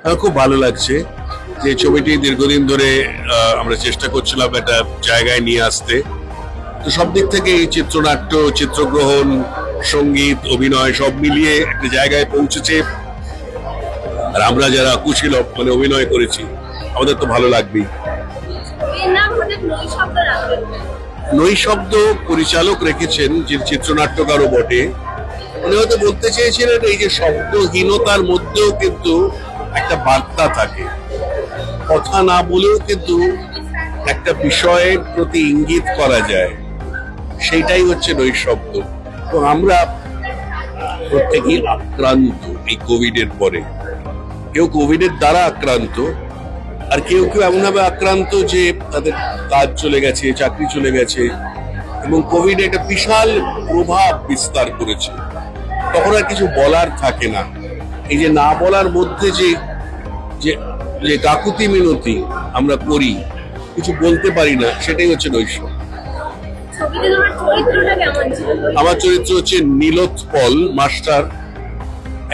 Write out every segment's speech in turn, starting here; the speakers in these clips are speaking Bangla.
আমার খুব ভালো লাগছে যে ছবিটি দীর্ঘদিন ধরে আমরা চেষ্টা করছিলাম একটা জায়গায় নিয়ে আসতে। তো সব দিক থেকে এই চিত্রনাট্য, চিত্রগ্রহণ, সঙ্গীত, অভিনয় সব মিলিয়ে একটা জায়গায় পৌঁছেছে। আর আমরা যারা কুশীলব মানে অভিনয় করেছি আমাদের তো ভালো লাগবেই। নৈশব্দ পরিচালক রেখেছেন, যে চিত্রনাট্যকারও বটে। উনি হয়তো বলতে চেয়েছিলেন এই যে শব্দহীনতার মধ্যেও কিন্তু একটা বার্তা থাকে, কথা না বলেও কিন্তু একটা বিষয়ের প্রতি ইঙ্গিত করা যায়, সেইটাই হচ্ছে নৈশব্দ। তো আমরা প্রত্যেকেই আক্রান্ত এই কোভিড এর পরে। কেউ কোভিড এর দ্বারা আক্রান্ত, আর কেউ কেউ এমন ভাবে আক্রান্ত যে তাদের কাজ চলে গেছে, চাকরি চলে গেছে, এবং কোভিড একটা বিশাল প্রভাব বিস্তার করেছে। তখন আর কিছু বলার থাকে না। এই যে না বলার মধ্যে যে যে কাকুতি মিনতি আমরা করি, কিছু বলতে পারি না, সেটাই হচ্ছে নৈশব্দ। আমার চরিত্র হচ্ছে নীলোৎপল মাস্টার,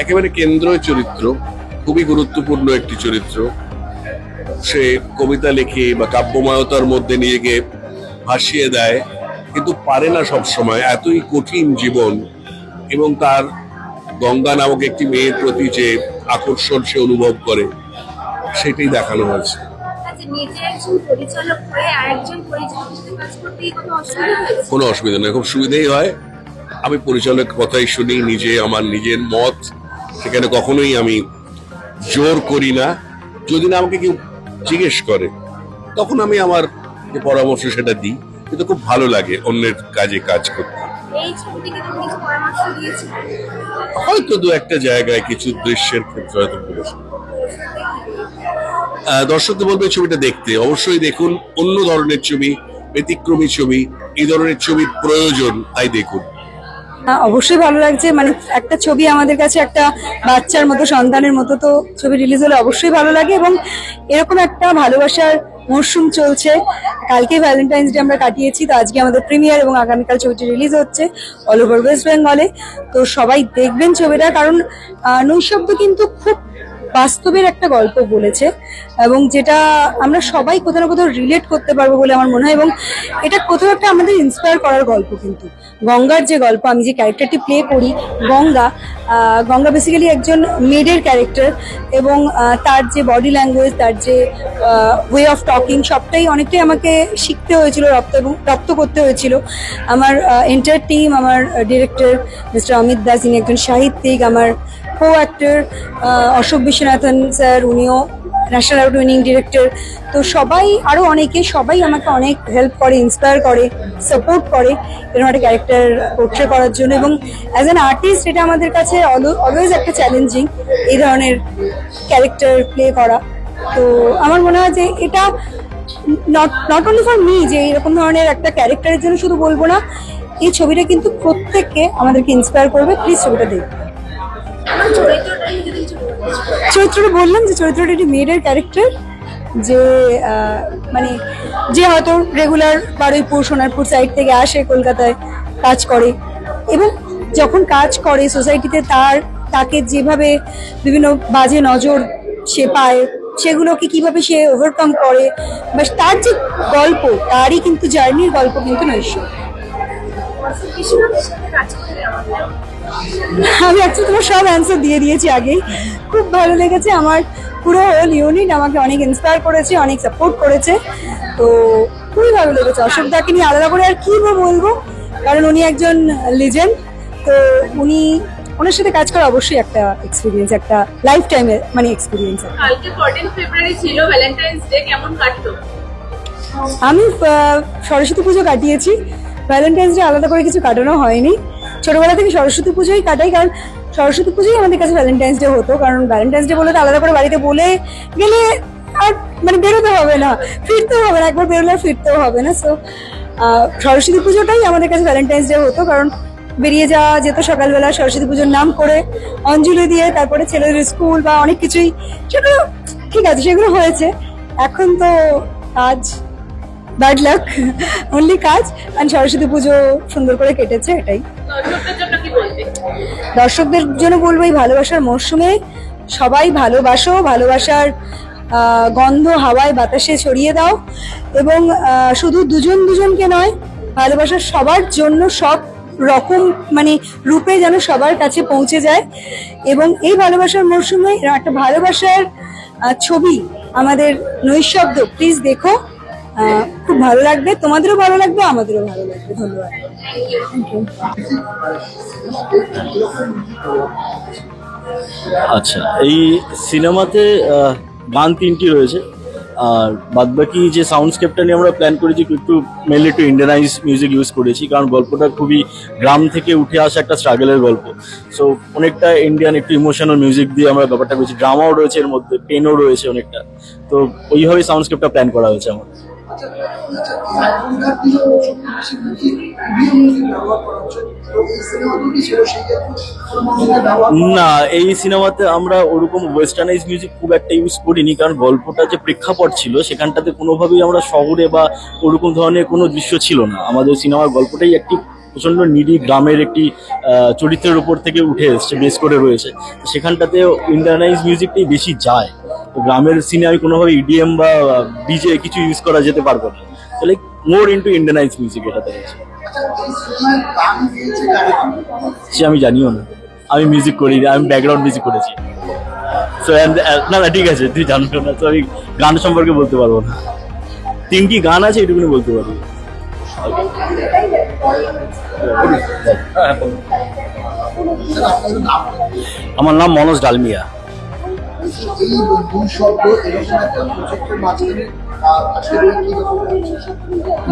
একেবারে কেন্দ্রীয় চরিত্র, খুবই গুরুত্বপূর্ণ একটি চরিত্র। সে কবিতা লেখে বা কাব্যময়তার মধ্যে নিয়ে গিয়ে ভাসিয়ে দেয়, কিন্তু পারে না সব সময়, এতই কঠিন জীবন। এবং তার গঙ্গা নামক একটি মেয়ের প্রতি যে আকর্ষণ সে অনুভব করে, সেটাই দেখানো হয়েছে। কোনো অসুবিধা নেই, খুব সুবিধাই হয়। আমি পরিচালকের কথাই শুনি, নিজে আমার নিজের মত, সেখানে কখনোই আমি জোর করি না। যদি না আমাকে কেউ জিজ্ঞেস করে তখন আমি আমার যে পরামর্শ সেটা দিই, কিন্তু খুব ভালো লাগে অন্যের কাজে কাজ করতে। হয়তো দু একটা জায়গায় কিছু দৃশ্যের ক্ষেত্রে হয়তো বলেছি। দর্শকদের বলবে ছবিটা দেখতে, অবশ্যই দেখুন। অন্য ধরনের ছবি, ব্যতিক্রমী ছবি, এই ধরনের ছবির প্রয়োজন, তাই দেখুন। অবশ্যই ভালো লাগছে। মানে একটা ছবি আমাদের কাছে একটা বাচ্চার মতো, সন্তানের মতো, তো ছবি রিলিজ হলে অবশ্যই ভালো লাগে। এবং এরকম একটা ভালোবাসার মরশুম চলছে। কালকে ভ্যালেন্টাইন্স ডে আমরা কাটিয়েছি, তো আজকে আমাদের প্রিমিয়ার এবং আগামীকাল ছবিটি রিলিজ হচ্ছে অল ওভার ওয়েস্ট বেঙ্গলে। তো সবাই দেখবেন ছবিটা, কারণ নৈশব্দ কিন্তু খুব বাস্তবের একটা গল্প বলেছে, এবং যেটা আমরা সবাই কোথাও না কোথাও রিলেট করতে পারবো বলে আমার মনে হয়। এবং এটা কোথাও একটা আমাদের ইন্সপায়ার করার গল্প। কিন্তু গঙ্গার যে গল্প, আমি যে ক্যারেক্টারটি প্লে করি, গঙ্গা বেসিক্যালি একজন মেডের ক্যারেক্টার, এবং তার যে বডি ল্যাঙ্গুয়েজ, তার যে ওয়ে অফ টকিং, সবটাই অনেকটাই আমাকে শিখতে হয়েছিল, রপ্ত করতে হয়েছিল। আমার এন্টার টিম, আমার ডিরেক্টর মিস্টার অমিত দাস, ইনি একজন সাহিত্যিক, আমার co actor Ashok Viswanathan sir, উনিও ন্যাশনাল অ্যাওয়ার্ড উইনিং ডিরেক্টর। তো সবাই, আরো অনেকে, সবাই আমাকে অনেক হেল্প করে, ইন্সপায়ার করে, সাপোর্ট করে এরকম একটা ক্যারেক্টার পোর্ট্রে করার জন্য। এবং অ্যাজ অ্যান আর্টিস্ট এটা আমাদের কাছে অলওয়েজ একটা চ্যালেঞ্জিং, এই ধরনের ক্যারেক্টার প্লে করা। তো আমার মনে হয় যে এটা নট অনলি ফর মি, যে এরকম ধরনের একটা ক্যারেক্টারের জন্য শুধু বলবো না, এই ছবিটা কিন্তু প্রত্যেককে আমাদেরকে ইন্সপায়ার করবে। প্লিজ ছবিটা দেখবে। চরিত্রটা বললাম যে চরিত্রটা একটি মেয়েদের ক্যারেক্টার, যে মানে যে হয়তো রেগুলার বারুইপুর, সোনারপুর সাইড থেকে আসে কলকাতায় কাজ করে, এবং যখন কাজ করে সোসাইটিতে তাকে যেভাবে বিভিন্ন বাজে নজর সে পায়, সেগুলোকে কিভাবে সে ওভারকাম করে, বা তার যে গল্প, তারই কিন্তু জার্নির গল্প কিন্তু নৈশব্দ। আমি অ্যাকচুয়ালি তোমার সব অ্যান্সার দিয়ে দিয়েছি আগেই। খুব ভালো লেগেছে। আমার পুরো হোল ইউনিট আমাকে অনেক ইন্সপায়ার করেছে, অনেক সাপোর্ট করেছে। তো খুবই ভালো লেগেছে। অশোক দাকে নিয়ে আলাদা করে আর কি বলবো, কারণ উনি একজন লিজেন্ড। তো ওনার সাথে কাজ করা অবশ্যই একটা এক্সপিরিয়েন্স, একটা লাইফ টাইমের মানে এক্সপিরিয়েন্স। কালকে 14 ফেব্রুয়ারি ছিল, ভ্যালেন্টাইন্স ডে কেমন কাটলো? আমি সরস্বতী পুজো কাটিয়েছি। ভ্যালেন্টাইন্স ডে আলাদা করে কিছু কাটানো হয়নি। ছোটবেলা থেকে সরস্বতী পুজোই কাটাই, কারণ সরস্বতী পুজোই আমাদের কাছে ভ্যালেন্টাইন্স ডে হতো। কারণ ভ্যালেন্টাইন্স ডে বলে তো আলাদা করে বাড়িতে বলে গেলে আর মানে বেরোতে হবে না, ফিরতেও হবে না, একবার বেরোলে আর ফিরতেও হবে না। সো সরস্বতী পুজোটাই আমাদের কাছে ভ্যালেন্টাইন্স ডে হতো, কারণ বেরিয়ে যাওয়া যেত সকালবেলা সরস্বতী পুজোর নাম করে, অঞ্জলি দিয়ে, তারপরে ছেলেদের স্কুল বা অনেক কিছুই, সেগুলো ঠিক আছে, সেগুলো হয়েছে। এখন তো কাজ, ব্যাড লাক, অনলি কাজ। আর সরস্বতী পুজো সুন্দর করে কেটেছে, এটাই। দর্শকদের জন্য বলবো এই ভালোবাসার মরশুমে সবাই ভালোবাসো, ভালোবাসার গন্ধ হাওয়ায় বাতাসে ছড়িয়ে দাও, এবং শুধু দুজন দুজনকে নয়, ভালোবাসা সবার জন্য সব রকম মানে রূপে যেন সবার কাছে পৌঁছে যায়। এবং এই ভালোবাসার মরশুমে একটা ভালোবাসার ছবি আমাদের নৈশব্দ, প্লিজ দেখো, খুব ভালো লাগবে, তোমাদেরও ভালো লাগবে, আমাদেরও ভালো লাগবে। ধন্যবাদ। আচ্ছা, এই সিনেমাতে গান 3টি রয়েছে, আর বাদবাকি যে সাউন্ডস্কেপটা নিয়ে আমরা প্ল্যান করেছি একটু মেনলি একটু ইন্ডিয়ানাইজ মিউজিক ইউজ করেছি, কারণ গল্পটা খুবই গ্রাম থেকে উঠে আসা একটা স্ট্রাগলের গল্প। সো অনেকটা ইন্ডিয়ান একটু ইমোশনাল মিউজিক দিয়ে আমরা ব্যাপারটা করেছি, ড্রামাও রয়েছে এর মধ্যে, পেনও রয়েছে অনেকটা। তো ওইভাবেই সাউন্ডস্কেপটা প্ল্যান করা হয়েছে আমার। না, এই সিনেমাতে আমরা ওরকম ওয়েস্টার্নাইজ মিউজিক খুব একটা ইউজ করিনি, কারণ গল্পটা যে প্রেক্ষাপট ছিল সেখানটাতে কোনোভাবেই আমরা শহরে বা ওরকম ধরনের কোনো দৃশ্য ছিল না। আমাদের সিনেমার গল্পটাই একটি প্রচন্ড নিরি গ্রামের একটি চরিত্রের উপর থেকে উঠে এসছে, বেস করে রয়েছে। সেখানটাতে ইন্ডিয়ানাইজ মিউজিকটাই বেশি যায়। তো গ্রামের সিনে আমি কোনোভাবে ইডিএম বা ডিজে কিছু ইউজ করা যেতে পারবো না। লাইক মোর ইন্টু ইন্ডিয়ানাইজ মিউজিক এটাতে রয়েছে। সে আমি জানিও না, আমি মিউজিক করি, আমি ব্যাকগ্রাউন্ড মিউজিক করেছি। সো না না, ঠিক আছে, তুই জানতো না, তো আমি গান সম্পর্কে বলতে পারবো না। 3টি গান আছে, এটুকুনি বলতে পারবো। আমার নাম মনোজ ডালমিয়া।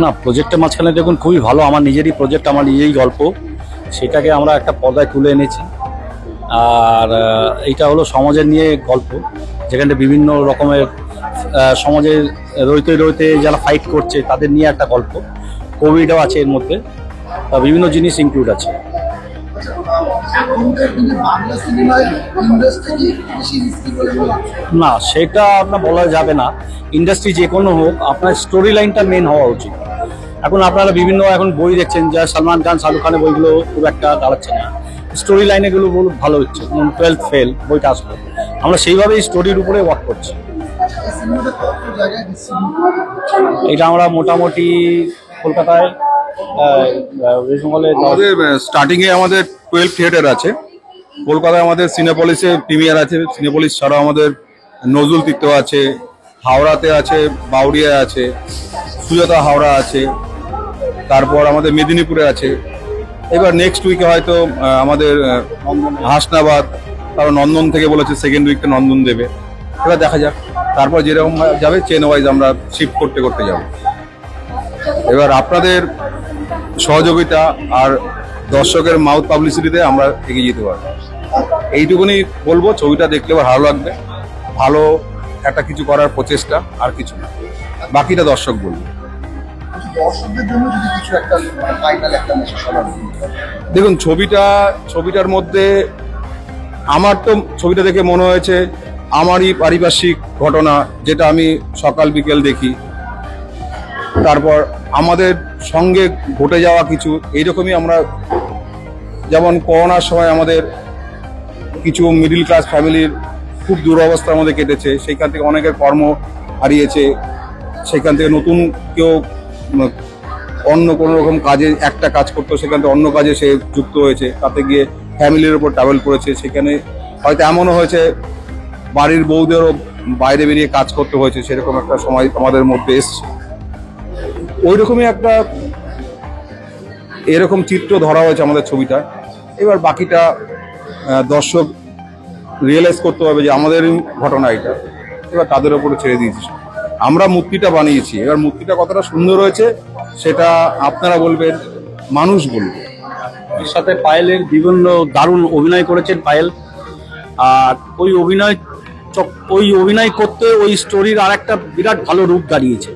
না, প্রজেক্টের মাঝখানে দেখুন খুবই ভালো, আমার নিজেরই প্রজেক্ট, আমার নিজেরই গল্প, সেটাকে আমরা একটা পর্দায় তুলে এনেছি। আর এইটা হলো সমাজের নিয়ে গল্প, যেখানে বিভিন্ন রকমের সমাজের রইতে যারা ফাইট করছে তাদের নিয়ে একটা গল্প। কোভিডও আছে এর মধ্যে, বিভিন্ন জিনিস ইনক্লুড আছে। না, সেটা আপনার বলা যাবে না। ইন্ডাস্ট্রি যে কোনো হোক, আপনার স্টোরি লাইনটা মেন হওয়া উচিত। এখন আপনারা বিভিন্ন এখন বই দেখছেন, যা সালমান খান শাহরুখ খানের বইগুলো খুব একটা দাঁড়াচ্ছে না, স্টোরি লাইনে গুলো ভালো হচ্ছে। 12th ফেল বইটা আসলো, আমরা সেইভাবেই স্টোরির উপরে ওয়ার্ক করছি। এটা আমরা মোটামুটি কলকাতায় আমাদের স্টার্টিং এ আমাদের 12 থিয়েটার আছে। কলকাতায় আমাদের সিনেপলিসে প্রিমিয়ার আছে, সিনেপলিস ছাড়াও আমাদের নজরুল তীর্থ আছে, হাওড়াতে আছে, বাউরিয়া আছে, সুজাতা হাওড়া আছে, তারপর আমাদের মেদিনীপুরে আছে। এবার নেক্সট উইকে হয়তো আমাদের হাসনাবাদ, তারপর নন্দন থেকে বলেছে সেকেন্ড উইকটা নন্দন দেবে। এবার দেখা যাক, তারপর যেরকম যাবে চেন ওয়াইজ আমরা শিফট করতে করতে যাব। এবার আপনাদের সহযোগিতা আর দর্শকের মাউথ পাবলিসিটিতে আমরা এগিয়ে যেতে পারবো, এইটুকুনি বলবো। ছবিটা দেখলে ভালো লাগবে, ভালো একটা কিছু করার প্রচেষ্টা, আর কিছু না, বাকিটা দর্শক বলবে। দেখুন, ছবিটার মধ্যে আমার তো ছবিটা দেখে মনে হয়েছে আমারই পারিপার্শ্বিক ঘটনা, যেটা আমি সকাল বিকেল দেখি, তারপর আমাদের সঙ্গে ঘটে যাওয়া কিছু এইরকমই। আমরা যেমন করোনার সময় আমাদের কিছু মিডিল ক্লাস ফ্যামিলির খুব দুরবস্থার মধ্যে কেটেছে, সেইখান থেকে অনেকের কর্ম হারিয়েছে, সেখান থেকে নতুন কেউ অন্য কোনো রকম কাজে একটা কাজ করতো, সেখান থেকে অন্য কাজে সে যুক্ত হয়েছে, তাতে গিয়ে ফ্যামিলির উপর ট্রাভেল করেছে। সেখানে হয়তো এমনও হয়েছে বাড়ির বউদেরও বাইরে বেরিয়ে কাজ করতে হয়েছে, সেরকম একটা সময় আমাদের মধ্যে এসছে। ওই রকমই একটা এরকম চিত্র ধরা হয়েছে আমাদের ছবিটা। এবার বাকিটা দর্শক রিয়েলাইজ করতে হবে যে আমাদের ঘটনা এটা, এবার তাদের উপরে ছেড়ে দিয়েছি। আমরা মূর্তিটা বানিয়েছি, এবার মূর্তিটা কতটা সুন্দর হয়েছে সেটা আপনারা বলবেন, মানুষ বলবে। এর সাথে পায়েলের বিভিন্ন দারুণ অভিনয় করেছেন পায়েল, আর ওই অভিনয় করতে ওই স্টোরির আর একটা বিরাট ভালো রূপ দাঁড়িয়েছে।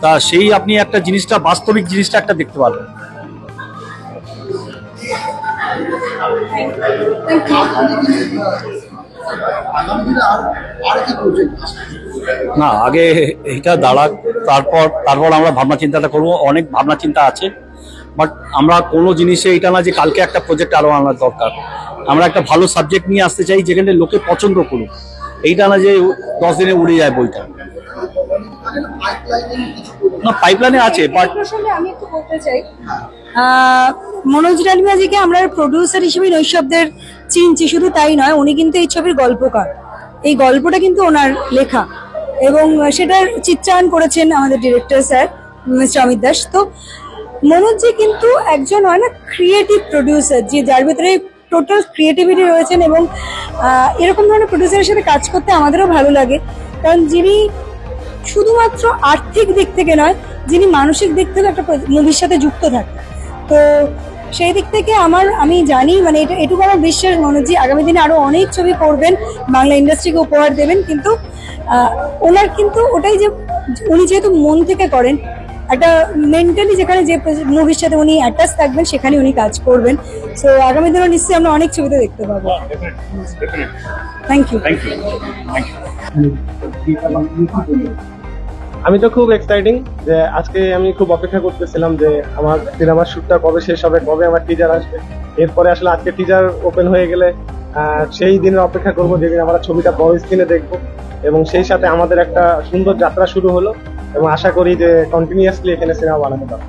তা সেই আপনি একটা জিনিসটা, বাস্তবিক জিনিসটা একটা দেখতে পারবেন। না, আগে এইটা দাঁড়াক, তারপর আমরা ভাবনা চিন্তাটা করবো। অনেক ভাবনা চিন্তা আছে, বাট আমরা কোনো জিনিসে এটা না যে কালকে একটা প্রজেক্ট আরো আনার দরকার, আমরা একটা ভালো সাবজেক্ট নিয়ে আসতে চাই যেখানে লোকে পছন্দ করুক, এইটা না যে 10 দিনে উড়ে যায় বইটা। না, পাইপলাইনে আছে, বাট প্রসঙ্গে আমি একটু বলতে চাই, মনোজ ডালিমিয়াজিকে আমরা প্রডিউসার হিসেবে নৈশব্দের চিনছি, শুধু তাই নয়, উনি কিন্তু এই ছবির গল্পকার। এই গল্পটা কিন্তু ওনার লেখা এবং সেটার চিত্রায়ন করেছেন আমাদের director sir mister Amit Das. তো মনোজজি কিন্তু একজন হয় না ক্রিয়েটিভ প্রডিউসার, যে যার ভিতরে টোটাল ক্রিয়েটিভিটি রয়েছেন এবং এরকম ধরনের প্রডিউসারের সাথে কাজ করতে আমাদেরও ভালো লাগে, কারণ যিনি শুধুমাত্র আর্থিক দিক থেকে নয়, যিনি মানসিক দিক থেকে একটা মুভির সাথে যুক্ত থাকে। তো সেই দিক থেকে আমি জানি, মানে এটুকু আমার বিশ্বাস, মনোজি আগামী দিনে আরো অনেক ছবি করবেন, বাংলা ইন্ডাস্ট্রিকে উপহার দেবেন। কিন্তু ওনার কিন্তু ওটাই যে উনি যেহেতু মন থেকে করেন, একটা মেন্টালি যেখানে যে মুভির সাথে উনি অ্যাটাচ থাকবেন সেখানে উনি কাজ করবেন। সো আগামী দিনে নিশ্চয়ই আমরা অনেক ছবিতে দেখতে পাবো। Thank you. আমি তো খুব এক্সাইটিং যে আজকে আমি খুব অপেক্ষা করতেছিলাম যে আমার সিনেমার শুটটা কবে শেষ হবে, কবে আমার টিজার আসবে। এরপরে আসলে আজকে টিজার ওপেন হয়ে গেলে সেই দিনের অপেক্ষা করব যেদিন আমরা ছবিটা বড় স্ক্রিনে দেখবো, এবং সেই সাথে আমাদের একটা সুন্দর যাত্রা শুরু হলো এবং আশা করি যে কন্টিনিউয়াসলি এখানে সিনেমা বানাতে পারবো।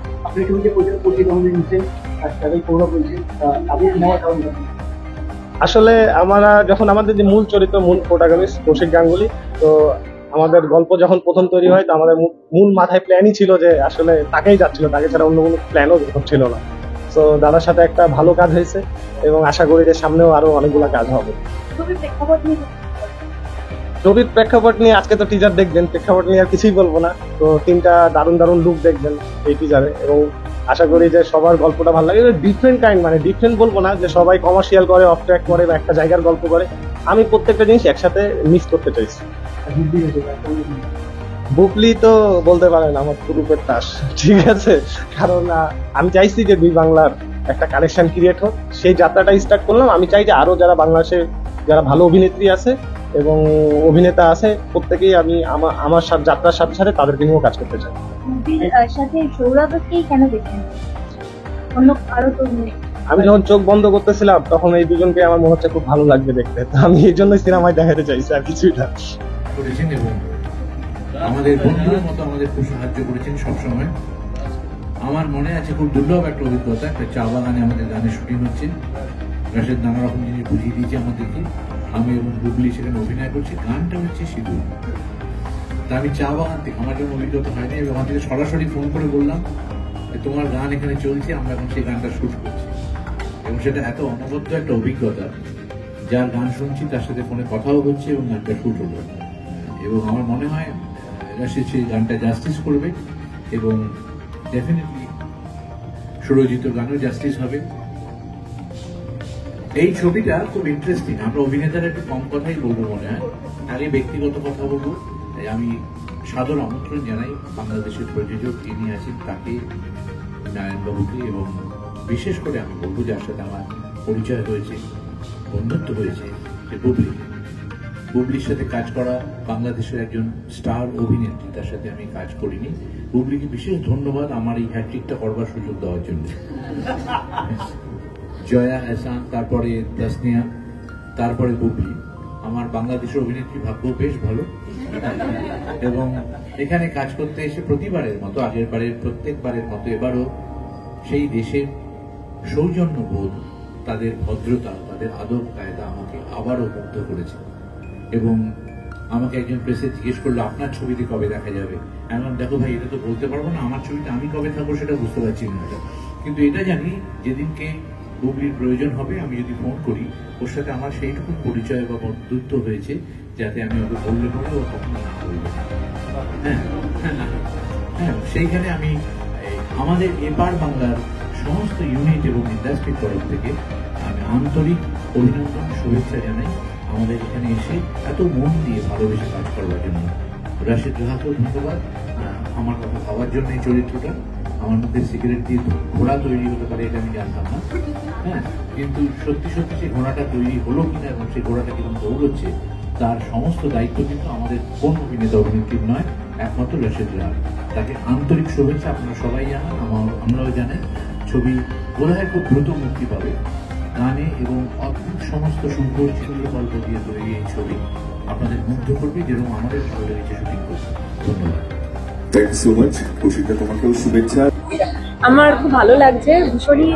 আসলে আমরা যখন আমাদের যে মূল চরিত্র, মূল প্রোটাগনিস্ট কৌশিক গাঙ্গুলি, তো আমাদের গল্প যখন প্রথম তৈরি হয় তো আমাদের মূল মাথায় প্ল্যানই ছিল যে আসলে তাকেই যাচ্ছিল, তাকে ছাড়া অন্য কোনো প্ল্যানও ছিল না। তো দাদার সাথে একটা ভালো কাজ হয়েছে এবং আশা করি যে সামনেও আরো অনেকগুলো কাজ হবে। ছবির প্রেক্ষাপট নিয়ে আজকে তো টিজার দেখবেন, প্রেক্ষাপট নিয়ে আর কিছুই বলবো না। তো 3টা দারুণ লুক দেখবেন এই টিজারে, এবং আশা করি যে সবার গল্পটা ভালো লাগে। ডিফারেন্ট কাইন্ড, মানে ডিফারেন্ট বলবো না যে সবাই কমার্শিয়াল করে, অফ ট্র্যাক করে বা একটা জায়গার গল্প করে, আমি প্রত্যেকটা জিনিস একসাথে মিক্স করতে চাইছি। বুবলি তো বলতে পারেন আমার গ্রুপের তাস, ঠিক আছে, কারণ আমি চাইছি যে দুই বাংলার একটা কানেকশন ক্রিয়েট হোক, সেই যাত্রাটা স্টার্ট করলাম। আমি চাই যে আরো যারা বাংলাদেশে যারা ভালো অভিনেত্রী আছে এবং অভিনেতা আছে প্রত্যেকেই আমি আমার যাত্রার সাথে সাথে তাদেরকে নিয়েও কাজ করতে চাই। সাথে সৌরভকেই কেন দেখেন? অন্য আরো তো আমি যখন চোখ বন্ধ করতেছিলাম তখন এই দুজনকে আমার মনে হচ্ছে খুব ভালো লাগবে দেখতে, তো আমি এই জন্যই সিনেমায় দেখাতে চাইছি, আর কিছুই না। করেছেন এবং আমাদের বন্ধুদের মতো আমাদের খুব সাহায্য করেছেন সবসময়। আমার মনে আছে খুব দুর্লভ একটা অভিজ্ঞতা, একটা চা বাগানে আমাদের গানের শুটিং হচ্ছে, রাশেদ নানা রকম জিনিস বুঝিয়ে দিয়েছে আমাদেরকে, আমি এবং বুবলি সেখানে অভিনয় করছি, গানটা হচ্ছে সিঁদুর। তা আমি চা বাগান থেকে, আমার জন্য অভিজ্ঞতা হয়নি, আমি আমাদেরকে সরাসরি ফোন করে বললাম যে তোমার গান এখানে চলছে, আমরা এখন সেই গানটা শুট করছি। এবং সেটা এত অনবদ্য একটা অভিজ্ঞতা, যার গান শুনছি তার সাথে ফোনে কথাও হচ্ছে এবং গানটা শুট হলো। এবং আমার মনে হয় রাশিদ সেই গানটা জাস্টিস করবে এবং ডেফিনেটলি সুরজিৎ গানও জাস্টিস হবে। এই ছবিটা খুব ইন্টারেস্টিং। আমরা অভিনেতারা একটু কম কথাই বলবো মনে হয়, আগে ব্যক্তিগত কথা বলবো। তাই আমি সাদর আমন্ত্রণ জানাই বাংলাদেশের প্রযোজক যিনি আছেন তাকে, নারায়ণবাবুকে, এবং বিশেষ করে আমি বলবো যার সাথে আমার পরিচয় হয়েছে, বন্ধুত্ব হয়েছে, সে বুবলি। বুবলির সাথে কাজ করা, বাংলাদেশের একজন স্টার অভিনেত্রী, তার সাথে আমি কাজ করিনি। বুবলিকে বিশেষ ধন্যবাদ আমার এই হ্যাট্রিকটা করবার সুযোগ দেওয়ার জন্য। জয়া, এহসান, তারপরে তাসনিয়া, তারপরে বুবলি। আমার বাংলাদেশের অভিনেত্রী ভাগ্য বেশ ভালো, এবং এখানে কাজ করতে এসে প্রতিবারের মতো, আগের বারের প্রত্যেকবারের মতো এবারও সেই দেশের সৌজন্যবোধ, তাদের ভদ্রতা, তাদের আদব কায়দা আমাকে আবারও মুগ্ধ করেছে। এবং আমাকে একজন প্রেসে জিজ্ঞেস করলো আপনার ছবিতে কবে দেখা যাবে। এখন দেখো ভাই, এটা তো বলতে পারবো না, আমার ছবিতে আমি কবে থাকবো সেটা বুঝতে পারছি না, কিন্তু এটা জানি যেদিনকে বুবলির প্রয়োজন হবে আমি যদি ফোন করি, ওর সাথে আমার সেইটুকু পরিচয় বা বন্ধুত্ব হয়েছে যাতে আমি ওকে বললে পরে ও কখনো না বলবে। হ্যাঁ, সেইখানে আমি আমাদের এপার বাংলার সমস্ত ইউনিট এবং ইন্ডাস্ট্রির তরফ থেকে আমি আন্তরিক অভিনন্দন, শুভেচ্ছা জানাই আমাদের এখানে এসে এত মন দিয়ে ভালোবেসে কাজ করবার জন্য। রাশেদ রাহাকেও ধন্যবাদ আমার কথা ভাবার জন্য। এই চরিত্রটা আমার মধ্যে সিগারেট দিয়ে ঘোড়া তৈরি হতে পারে এটা আমি জানতাম না, হ্যাঁ, কিন্তু সত্যি সত্যি সেই ঘোড়াটা তৈরি হলো কিনা এবং সেই ঘোড়াটা কিরকম দৌড়চ্ছে তার সমস্ত দায়িত্ব কিন্তু আমাদের কোন অভিনেতা অভিনেত্রীর নয়, একমাত্র রাশেদ রাহাক। তাকে আন্তরিক শুভেচ্ছা আপনারা সবাই জানান, আমরাও জানেন। ছবি বোধহয় খুব দ্রুত মুক্তি পাবে। গানে এবং অদ্ভুত সমস্ত সুন্দর সুন্দর গল্প দিয়ে তৈরি এই ছবি আপনাদের মুগ্ধ করবে, যেরকম আমাদের ভালো লেগেছে শুটিং করতে। ধন্যবাদ। Thank you so much. খুশিতে তোমাকেও শুভেচ্ছা। আমার খুব ভালো লাগছে, ভীষণই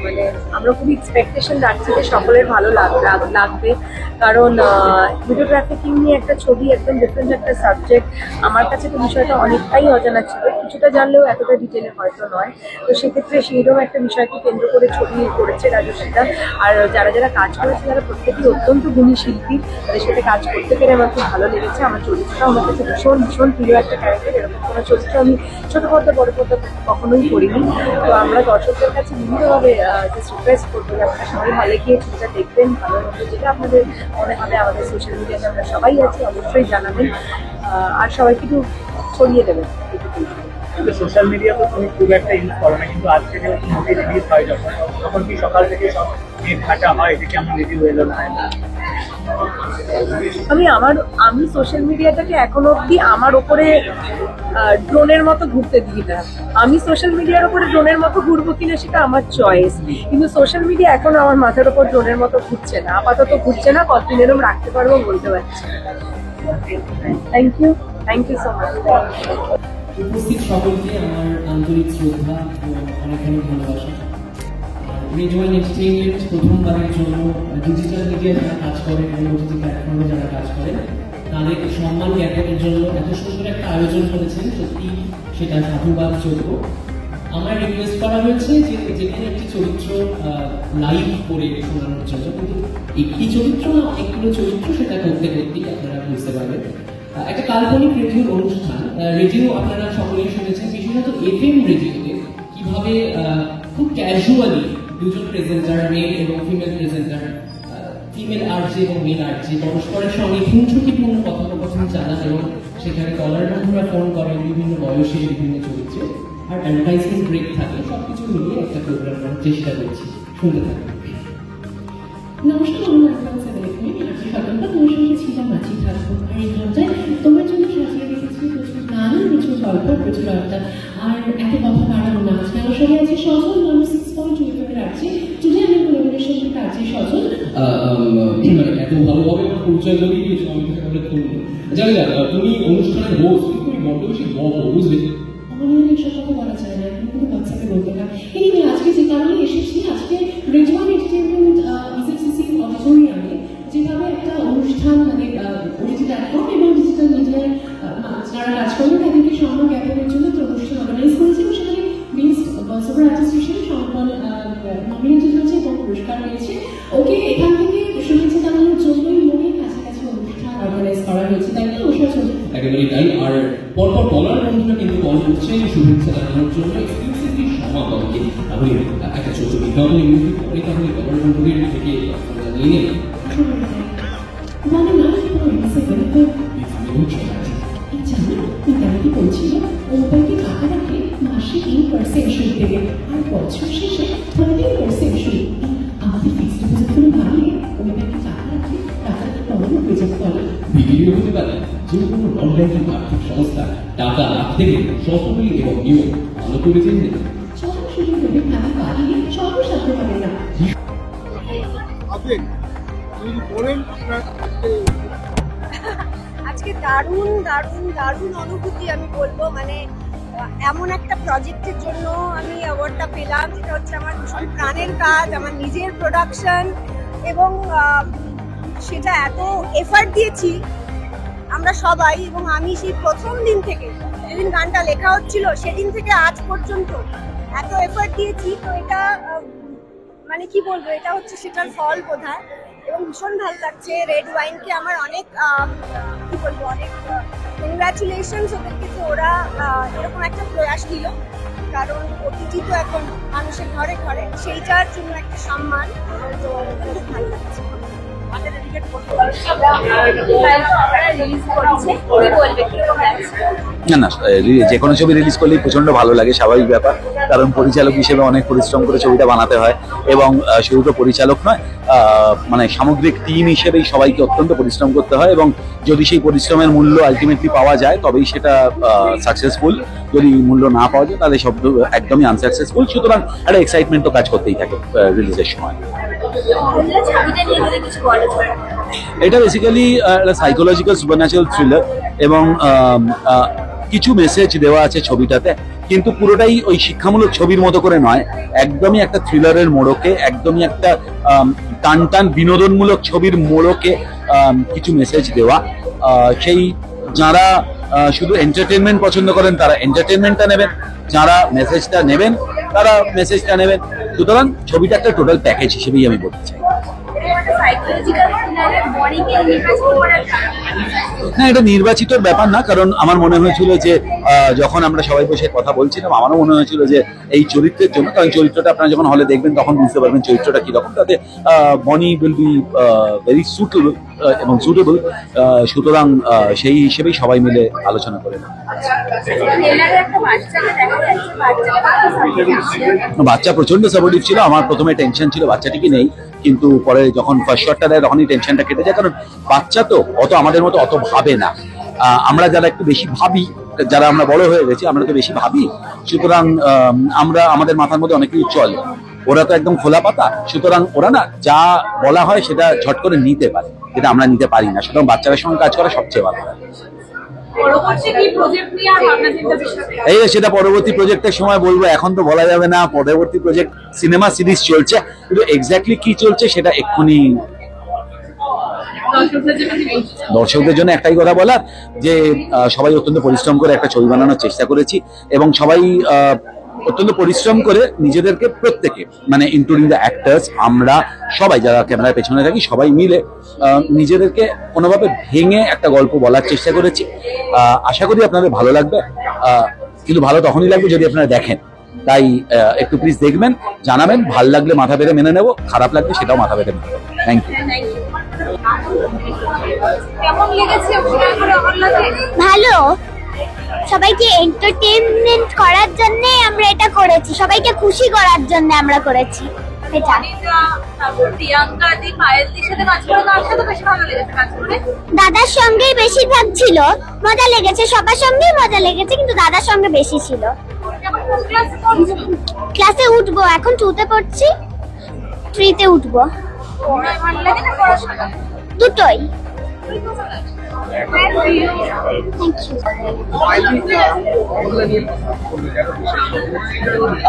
মানে আমরা খুব এক্সপেকটেশন রাখছি যে সকলের ভালো লাগবে, কারণ ভিডিও ট্রাফিকিং নিয়ে একটা ছবি, একদম ডিফারেন্ট একটা সাবজেক্ট। আমার কাছে তো বিষয়টা অনেকটাই অজানা ছিল, কিছুটা জানলেও এতটা ডিটেলে হয়তো নয়। তো সেক্ষেত্রে সেইরকম একটা বিষয়কে কেন্দ্র করে ছবি করেছে রাজস্বীটা। আর যারা যারা কাজ করেছে তারা প্রত্যেকেই অত্যন্ত গুণী শিল্পী, তাদের সাথে কাজ করতে পেরে আমার খুব ভালো লেগেছে। আমার চরিত্রটাও আমার কাছে ভীষণ ভীষণ প্রিয় একটা ক্যারেক্টার। এরকম কোনো চরিত্র আমি ছোটো পর্দা বড় পর্দা কখনোই করিনি। তো আমরা দর্শকদের কাছে বিভিন্নভাবে জাস্ট রিকোয়েস্ট করবো যে আপনারা সবাই হলে গিয়ে ছবিটা দেখবেন, ভালো মতো যেটা আপনাদের মনে হবে। আমাদের সোশ্যাল মিডিয়াতে আমরা সবাই আছি, অবশ্যই জানাবেন আর সবাইকে একটু ছড়িয়ে দেবেন। সোশ্যাল মিডিয়া তো তুমি খুব একটা ইউজ করো না, কিন্তু আজকে যে মুভি রিলিজ হয় তখন কি সকাল থেকে সব নেট ঘাটা হয়, এটা কেমন রিভিউ এলো না? আমি সোশ্যাল মিডিয়াটাকে এখনো অব্দি আমার ওপরে ড্রোনের মতো ঘুরতে দিই না। আমি সোশ্যাল মিডিয়ার ওপরে ড্রোনের মতো ঘুরবো কিনা সেটা আমার চয়েস, কিন্তু সোশ্যাল মিডিয়া এখনো আমার মাথার ওপর ড্রোনের মতো ঘুরছে না, আপাতত ঘুরছে না। কতদিন এরকম রাখতে পারবো বলতে পারছি। Thank you so much. উপস্থিত সকলকে আমার আন্তরিক শ্রদ্ধা এবং অনেক অনেক ভালোবাসা। রেজওয়ান এন্টারটেইনমেন্ট প্রথমবারের জন্য ডিজিটাল মিডিয়া যারা কাজ করেন এবং ওটিটি প্ল্যাটফর্মে যারা কাজ করেন তাদের সম্মান জ্ঞাপনের জন্য এত সুন্দর একটা আয়োজন করেছেন, সত্যি সেটা সাধুবাদ যোগ্য। আমার রিকোয়েস্ট করা হয়েছে যে যেখানে একটি চরিত্র লাইভ করে শোনানোর জন্য, কিন্তু একটি চরিত্র না অনেকগুলো চরিত্র, সেটা করতে করতেই আপনারা বুঝতে পারবেন। একটা কাল্পনিক রেডিও অনুষ্ঠান, রেডিও আপনারা সকলেই শুনেছেন, বিশেষত এফএম রেডিওতে কিভাবে খুব ক্যাজুয়ালি দুজন প্রেজেন্টার, মেল এবং ফিমেল প্রেজেন্টার, ফিমেল আরজে এবং মেল আরজে পরস্পরের সঙ্গে খুনসুটিপূর্ণ কথোপকথন চালান এবং সেখানে কলার বন্ধুরা ফোন করেন বিভিন্ন বয়সে বিভিন্ন চরিত্রে, আর অ্যাডভার্টাইজমেন্ট ব্রেক থাকে, সবকিছু মিলিয়ে একটা প্রোগ্রাম করার চেষ্টা করছি। শুনতে থাকুন। নমস্কার, আমি আজকে সকালটা তোমার সঙ্গে ছিলাম, আছি থাকবো। আর এই ঘন্টায় তোমার জন্য সাজিয়ে রেখেছি প্রচুর গান, প্রচুর গল্প, প্রচুর আড্ডা। আর এত কথা বাড়াবো না, আজকে আমার সঙ্গে আছে সজল, আমি 6.2 রাখছি। যদি আমি পরিবারের সঙ্গে কাছে সজল এত ভালোভাবে পরিচয় করিয়ে দিয়েছো, আমি থেকে বলে তুলবো। জানি না তুমি অনুষ্ঠানের হোস্ট, তুমি বড্ড বেশি বুঝলে আমার এইসব কথা বলা যায় না, কিন্তু বাচ্চাকে বলতে না। এনিওয়ে, আজকে যে কারণে এসেছি, আজকে রেজওয়ান এন্টারটেইনমেন্ট ইসএফসিসি অডিটোরিয়ামে যেভাবে একটা অনুষ্ঠান, মানে ওটিটি প্ল্যাটফর্ম এবং ডিজিটাল মিডিয়ায় যারা কাজ করবেন তাদেরকে সম্মান জ্ঞাপনের জন্য একটা অনুষ্ঠান অর্গানাইজ করেছে এবং সেখানে বেস্ট ভয়েসওভার আর্টিস্ট হিসেবে সম্মান নমিনেটেড হয়েছে এবং পুরস্কার পেয়েছে। ওকে এখান থেকে শুভেচ্ছা জানানোর জন্যই মনে কাছাকাছি অনুষ্ঠান অর্গানাইজ করা হয়েছে, তাই না? একেবারেই তাই। আর পরপর বলার বন্ধুরা কিন্তু কল করছে শুভেচ্ছা জানানোর জন্য এক্সক্লুসিভলি সমাগমকে। তাহলে একটা ছোট বিজ্ঞাপন ইউনিট পরে তাহলে বলার বন্ধুদের থেকে নিয়ে নেই। মানে না বিজ্ঞানীটি বলছিল মোবাইলকে টাকা রাখলে মাসে 8% সুদ দেবে আর বছর শেষে 13% সুদ। আমাদের ফিক্সড ডিপোজিটগুলো ভাঙলে মোবাইলকে টাকা রাখলে টাকাটা তরল হয়ে যেতে পারে। ভিডিও হতে পারে যে কোনো নন ব্যাংকিং আর্থিক সংস্থা টাকা রাখতে গেলে শর্তাবলী এবং নিয়ম ভালো করে জেনে নেবে। সব সুযোগ দেবে, ভাবি বাড়িয়ে সর্বসাধ্য হবে না। আজকে দারুণ দারুণ দারুণ অনুভূতি আমি বলবো। মানে এমন একটা প্রজেক্টের জন্য আমি অ্যাওয়ার্ডটা পেলাম, যেটা হচ্ছে আমার ভীষণ প্রাণের কাজ, আমার নিজের প্রোডাকশন, এবং সেটা এত এফার্ট দিয়েছি আমরা সবাই। এবং আমি সেই প্রথম দিন থেকে, যেদিন গানটা লেখা হচ্ছিল সেদিন থেকে আজ পর্যন্ত এত এফার্ট দিয়েছি। তো এটা মানে কি বলবো, এটা হচ্ছে সেটার ফল বোধহয়। এবং ভীষণ ভালো লাগছে। রেড ওয়াইনকে আমার অনেক কি বলবো, অনেক কংগ্রাচুলেশনস ওদেরকে যে ওরা এরকম একটা প্রয়াস দিল, কারণ ওটিটি তো এখন মানুষের ঘরে ঘরে, সেইটার জন্য একটা সম্মান। তো খুব ভালো লাগছে। রিলিজ করছে, বলবে কিরকম লাগছে? না না, যে কোনো ছবি রিলিজ করলেই প্রচন্ড ভালো লাগে, স্বাভাবিক ব্যাপার। কারণ পরিচালক হিসেবে অনেক পরিশ্রম করে ছবিটা বানাতে হয়, এবং শুধু তো পরিচালক নয়, মানে সামগ্রিক টিম হিসেবেই সবাইকে অত্যন্ত পরিশ্রম করতে হয়, এবং যদি সেই পরিশ্রমের মূল্য আলটিমেটলি পাওয়া যায় তবেই সেটা সাকসেসফুল। যদি মূল্য না পাওয়া যায় তাহলে সব একদমই আনসাকসেসফুল। সুতরাং একটা এক্সাইটমেন্ট তো কাজ করতেই থাকে রিলিজের সময়। এটা বেসিক্যালি একটা সাইকোলজিক্যাল সুপারন্যাচুরাল থ্রিলার, এবং কিছু মেসেজ দেওয়া আছে ছবিটাতে, কিন্তু পুরোটাই ওই শিক্ষামূলক ছবির মতো করে নয়, একদমই একটা থ্রিলারের মোড়কে, একদমই একটা টান টান বিনোদনমূলক ছবির মোড়কে কিছু মেসেজ দেওয়া। সেই যারা শুধু এন্টারটেনমেন্ট পছন্দ করেন তারা এন্টারটেনমেন্টটা নেবেন, যারা মেসেজটা নেবেন তারা মেসেজটা নেবেন। সুতরাং ছবিটা একটা টোটাল প্যাকেজ হিসেবেই আমি বলতে চাই। না, এটা নির্বাচিত ব্যাপার না, কারণ আমার মনে হয়েছিল যে যখন আমরা সবাই বসে কথা বলছিলাম, আমারও মনে হয়েছিল যে এই চরিত্রের জন্য, কারণ চরিত্রটা আপনারা যখন হলে দেখবেন তখন বুঝতে পারবেন চরিত্রটা কিরকম, তাতে বনি উইল বি ভেরি সুটেবল এবং সুটেবল। সুতরাং সেই হিসেবেই সবাই মিলে আলোচনা করে। বাচ্চা প্রচন্ড সাপোর্টিভ ছিল। আমার প্রথমে টেনশন ছিল বাচ্চাটিকে নেই, কিন্তু পরে যখন ফার্স্ট শটটা দেয় তখনই টেনশনটা কেটে যায়, কারণ বাচ্চা তো অত আমাদের মতো অত ভাবে না। আমরা যারা একটু বেশি ভাবি, যারা আমরা বড় হয়ে গেছি, আমরা তো বেশি ভাবি। সুতরাং আমরা আমাদের মাথার মধ্যে অনেক কিছু চলে, ওরা তো একদম খোলা পাতা। সুতরাং ওরা না যা বলা হয় সেটা ঝট করে নিতে পারে, যেটা আমরা নিতে পারি না। সুতরাং বাচ্চাদের সঙ্গে কাজ করা সবচেয়ে ভালো। এই সেটা পরবর্তী প্রজেক্টের সময় বলবো, এখন তো বলা যাবে না। পরবর্তী প্রজেক্ট সিনেমা সিরিজ চলছে, কিন্তু এক্স্যাক্টলি কি চলছে সেটা এক্ষুনি। দর্শকদের জন্য একটাই কথা বলার, যে সবাই অত্যন্ত পরিশ্রম করে একটা ছবি বানানোর চেষ্টা করেছি, এবং সবাই অত্যন্ত পরিশ্রম করে নিজেদেরকে, প্রত্যেকে মানে ইনক্লুডিং দ্য অ্যাক্টার্স, আমরা সবাই যারা ক্যামেরার পেছনে থাকি সবাই মিলে নিজেদেরকে কোনোভাবে ভেঙে একটা গল্প বলার চেষ্টা করেছি। আশা করি আপনাদের ভালো লাগবে, কিন্তু ভালো তখনই লাগবে যদি আপনারা দেখেন। তাই একটু প্লিজ দেখবেন, জানাবেন, ভাল লাগলে মাথা পেতে মেনে নেব, খারাপ লাগলে সেটাও মাথা পেতে মেনে নেব। Thank you. ভালো, সবাইকে এন্টারটেইনমেন্ট করার জন্য আমরা এটা করেছি, সবাইকে খুশি করার জন্য আমরা করেছি এটা। দাদার সঙ্গেই বেশিরভাগ ছিল, মজা লেগেছে, সবার সঙ্গেই মজা লেগেছে, কিন্তু দাদার সঙ্গে বেশি ছিল। ক্লাসে উঠবো, এখন 2তে পড়ছি, 3তে উঠবো। দুটোই।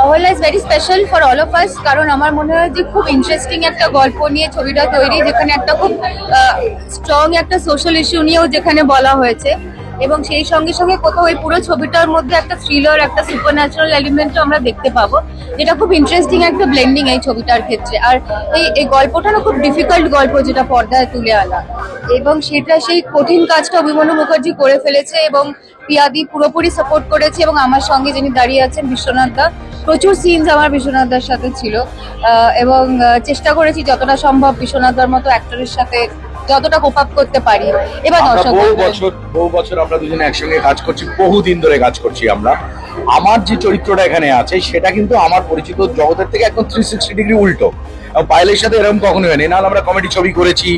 Ahalya is very special for all of us, কারণ আমার মনে হয় যে খুব ইন্টারেস্টিং একটা গল্প নিয়ে ছবিটা তৈরি, যেখানে একটা খুব স্ট্রং একটা সোশ্যাল ইস্যু নিয়েও যেখানে বলা হয়েছে, এবং সেই সঙ্গে সঙ্গে কোথাও এই পুরো ছবিটার মধ্যে একটা থ্রিলার, একটা সুপারন্যাচারাল এলিমেন্টও আমরা দেখতে পাবো, যেটা খুব ইন্টারেস্টিং একটা ব্লেন্ডিং এই ছবিটার ক্ষেত্রে। আর এই গল্পটা না খুব ডিফিকাল্ট গল্প, যেটা পর্দায় তুলে আনা, এবং সেটা সেই কঠিন কাজটা অভিমন্যু মুখার্জি করে ফেলেছে, এবং পিয়াদি পুরোপুরি সাপোর্ট করেছে, এবং আমার সঙ্গে যিনি দাঁড়িয়ে আছেন বিশ্বনাথ দা, প্রচুর সিনস আমার বিশ্বনাথ দার সাথে ছিল, এবং চেষ্টা করেছি যতটা সম্ভব বিশ্বনাথ দার মতো অ্যাক্টরের সাথে যতটা কোপ আপ করতে পারি। এবার বহু বছর আমরা দুজনে একসঙ্গে কাজ করছি, বহুদিন ধরে কাজ করছি আমরা। আমার যে চরিত্রটা এখানে আছে সেটা কিন্তু আমার পরিচিত জগতের থেকে একদম 360 ডিগ্রি উল্টো। পায়েলের সাথে এরকম কখনোই হয়নি, নাহলে আমরা কমেডি ছবি করেছি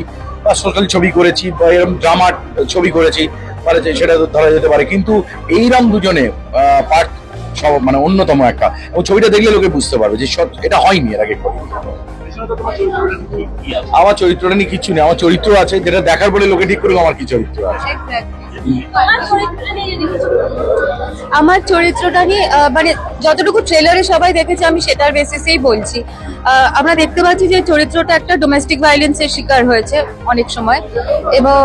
বা সোশ্যাল ছবি করেছি বা এরকম ড্রামার ছবি করেছি, সেটা ধরা যেতে পারে, কিন্তু এইরকম দুজনে পার্ট সব মানে অন্যতম একটা, এবং ছবিটা দেখলে লোকে বুঝতে পারবে যে এটা হয়নি এর আগে। আমার চরিত্রটা নিয়ে কিচ্ছু নেই, আমার চরিত্র আছে, যেটা দেখার বলে লোকে ঠিক করবে আমার কি চরিত্র আছে। আমার চরিত্রটা নিয়ে মানে যতটুকু ট্রেলারে সবাই দেখেছে আমি সেটার বেসিসেই বলছি। আমরা দেখতে পাচ্ছি যে চরিত্রটা একটা ডোমেস্টিক ভায়োলেন্সের শিকার হয়েছে অনেক সময়, এবং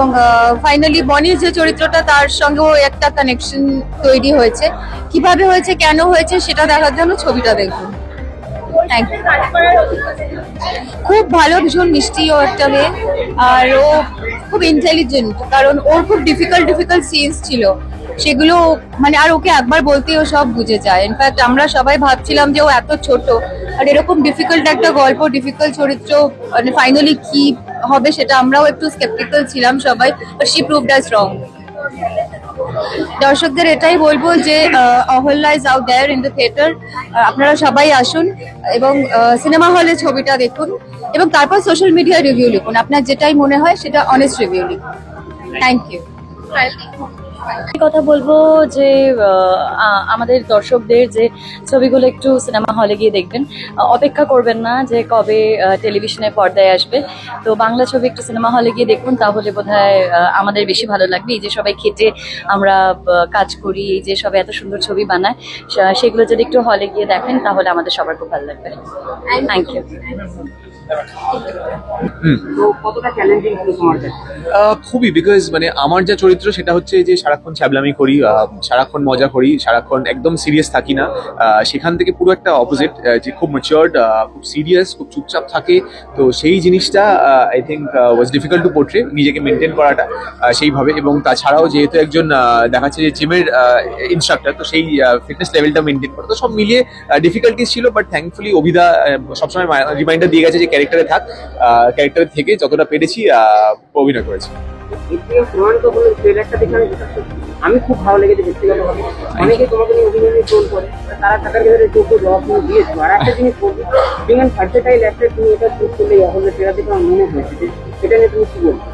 ফাইনালি বনির যে চরিত্রটা তার সঙ্গেও একটা কানেকশন তৈরি হয়েছে। কিভাবে হয়েছে, কেন হয়েছে সেটা দেখার জন্য ছবিটা দেখুন। খুব ভালো, ভীষণ মিষ্টি ও একটা মেয়ে, আর ও খুব ইন্টেলিজেন্ট, কারণ ওর খুব ডিফিকাল্ট সিনস ছিল, সেগুলো মানে আর ওকে একবার বলতেই ও সব বুঝে যায়। ইনফ্যাক্ট আমরা সবাই ভাবছিলাম যে ও এত ছোট আর এরকম ডিফিকাল্ট একটা গল্প, ডিফিকাল্ট চরিত্র, মানে ফাইনালি কি হবে সেটা আমরাও একটু স্কেপটিক্যাল ছিলাম সবাই, but she proved us wrong. দর্শকদের এটাই বলবো যে Ahalya is out there in the theatre, আপনারা সবাই আসুন এবং সিনেমা হলে ছবিটা দেখুন এবং তারপর সোশ্যাল মিডিয়ায় রিভিউ লিখুন, আপনার যেটাই মনে হয় সেটা অনেস্ট রিভিউ লিখুন। Thank you. কথা বলবো যে আমাদের দর্শকদের যে ছবিগুলো একটু সিনেমা হলে গিয়ে দেখবেন, অপেক্ষা করবেন না যে কবে টেলিভিশনে পর্দায় আসবে। তো বাংলা ছবি একটু সিনেমা হলে গিয়ে দেখুন, তাহলে বোধহয় আমাদের বেশি ভালো লাগবে। এই যে সবাই খেটে আমরা কাজ করি, এই যে সবাই এত সুন্দর ছবি বানায়, সেগুলো যদি একটু হলে গিয়ে দেখেন তাহলে আমাদের সবার খুব ভালো লাগবে। Thank you. খুবই, বিকজ মানে আমার যা চরিত্র সেটা হচ্ছে যে সারাক্ষণ ছ্যাবলামি করি, সারাক্ষণ মজা করি, সারাক্ষণ একদম সিরিয়াস থাকি না। সেখান থেকে পুরো একটা অপোজিট, যে খুব ম্যাচিওরড, খুব সিরিয়াস, খুব চুপচাপ থাকে। তো সেই জিনিসটা I think was difficult to portray, নিজেকে মেনটেন করাটা সেইভাবে। এবং তাছাড়াও যেহেতু একজন দেখাচ্ছে যে জিমের ইনস্ট্রাক্টর, তো সেই ফিটনেস লেভেলটা মেনটেন করা, তো সব মিলিয়ে ডিফিকাল্টিস ছিল। বাট থ্যাঙ্কফুলি অভিদা সবসময় রিমাইন্ডার দিয়ে গেছে যে ক্যারেক্টারে থাক, ক্যারেক্টারে থেকে যতটা পেরেছি অভিনয় করেছি। আমি খুব ভালো লেগেছে ব্যক্তিগতভাবে। অনেকে তোমাকে নিয়ে অভিনয় ট্রোল করে, তারা টাকার ভেতরে যোগ্য জবাব তুমি দিয়েছো। আর একটা জিনিস বলবো, বিং ভার্সেটাইল অ্যাক্টর, তুমি এটা শুট করলে অহল্যা ট্রেলার দেখে আমার মনে হয়েছে, এটা নিয়ে তুমি কি বলবো?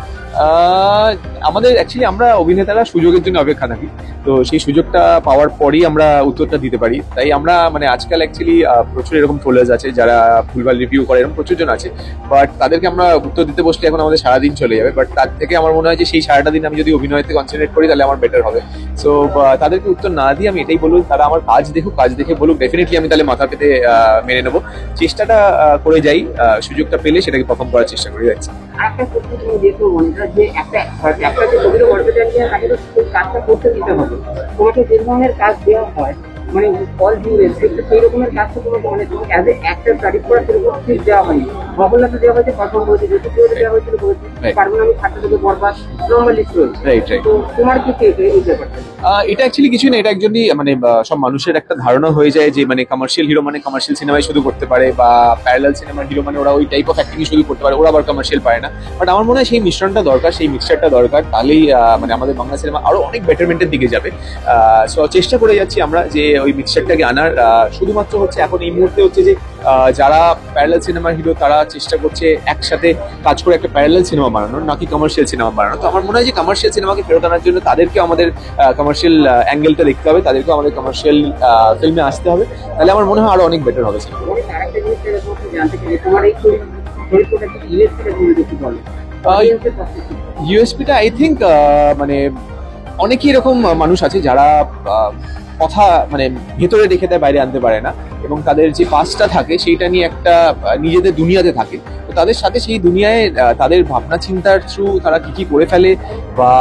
আমাদের অ্যাকচুয়ালি আমরা অভিনেতারা সুযোগের জন্য অপেক্ষা থাকি, তো সেই সুযোগটা পাওয়ার পরেই আমরা উত্তরটা দিতে পারি। তাই আমরা মানে আজকাল অ্যাকচুয়ালি প্রচুর এরকম ট্রোলার্স আছে যারা ভুলভাল রিভিউ করে, এরকম প্রচুর জন আছে। বাট তাদেরকে আমরা উত্তর দিতে বসলে এখন আমাদের সারাদিন চলে যাবে। বাট তার থেকে আমার মনে হয় যে সেই সারাটা দিন আমি যদি অভিনয়তে কনসেন্ট্রেট করি তাহলে আমার বেটার হবে। সো তাদেরকে উত্তর না দিয়ে আমি এটাই বলবো, তারা আমার কাজ দেখুক, কাজ দেখে বলুক, ডেফিনেটলি আমি তাহলে মাথা পেতে মেনে নেবো। চেষ্টাটা করে যাই, সুযোগটা পেলে সেটাকে পারফর্ম করার চেষ্টা করে যাচ্ছি। আরেকটা প্রশ্ন তুমি দেখো মনিকা, যে একটা যে ছবির ভার্সেটাইল নিয়ে তাকে তো কাজটা করতে দিতে হবে। তোমাকে যে ধরনের কাজ দেওয়া হয়, মানে অল ডিউ রেসপেক্ট, সেই রকমের কাজ তো তোমাকে মানে তুমি অ্যাজ এ অ্যাক্টর তারিফ করা সেরকম ফিল দেওয়া হয়নি। অহল্যাতে দেওয়া হয়েছে পারফর্ম করেছে, যেহেতু দেওয়া হয়েছিল পারবো না আমি খাটতে থেকে বরবাদ লম্বা লিস্ট রয়েছে। তো তোমার কি এই ব্যাপারটা? এটা অ্যাকচুয়ালি কিছুই না, এটা একজনই মানে সব মানুষের একটা ধারণা হয়ে যায় যে মানে কমার্শিয়াল হিরো মানে কমার্শিয়াল সিনেমায় শুধু করতে পারে, বা প্যারালাল সিনেমার হিরো মানে ওরা ওই টাইপ অফ অ্যাক্টিং শুধু করতে পারে, ওরা আবার কমার্শিয়াল পারে না। বাট আমার মনে হয় সেই মিশ্রণটা দরকার, সেই মিক্সচারটা দরকার, তাহলেই মানে আমাদের বাংলা সিনেমা আরো অনেক বেটারমেন্টের দিকে যাবে। সো চেষ্টা করে যাচ্ছি আমরা যে ওই মিক্সচারটাকে আনার। শুধুমাত্র হচ্ছে এখন এই মুহূর্তে হচ্ছে যে যারা প্যারালাল সিনেমার হিরো তারা চেষ্টা করছে একসাথে কাজ করে একটা প্যারালাল সিনেমা বানানোর, নাকি কমার্শিয়াল সিনেমা বানানো। তো আমার মনে হয় যে কমার্শিয়াল সিনেমাকে ফেরত আনার জন্য তাদেরকে আমাদের কমার্শিয়াল অ্যাঙ্গেলটা দেখতে হবে, তাদেরকেও আমাদের কমার্শিয়াল ফিল্মে আসতে হবে, তাহলে আমার মনে হয় আরো অনেক বেটার হবে সিনেমা। ইউএসপিটা আই থিঙ্ক মানে অনেকেই এরকম মানুষ আছে যারা কথা মানে ভেতরে রেখে দেয়, বাইরে আনতে পারে না, এবং তাদের যে পাসটা থাকে সেইটা নিয়ে একটা নিজেদের দুনিয়াতে থাকে। তো তাদের সাথে সেই দুনিয়ায় তাদের ভাবনা চিন্তার থ্রু তারা কি কি করে ফেলে, বা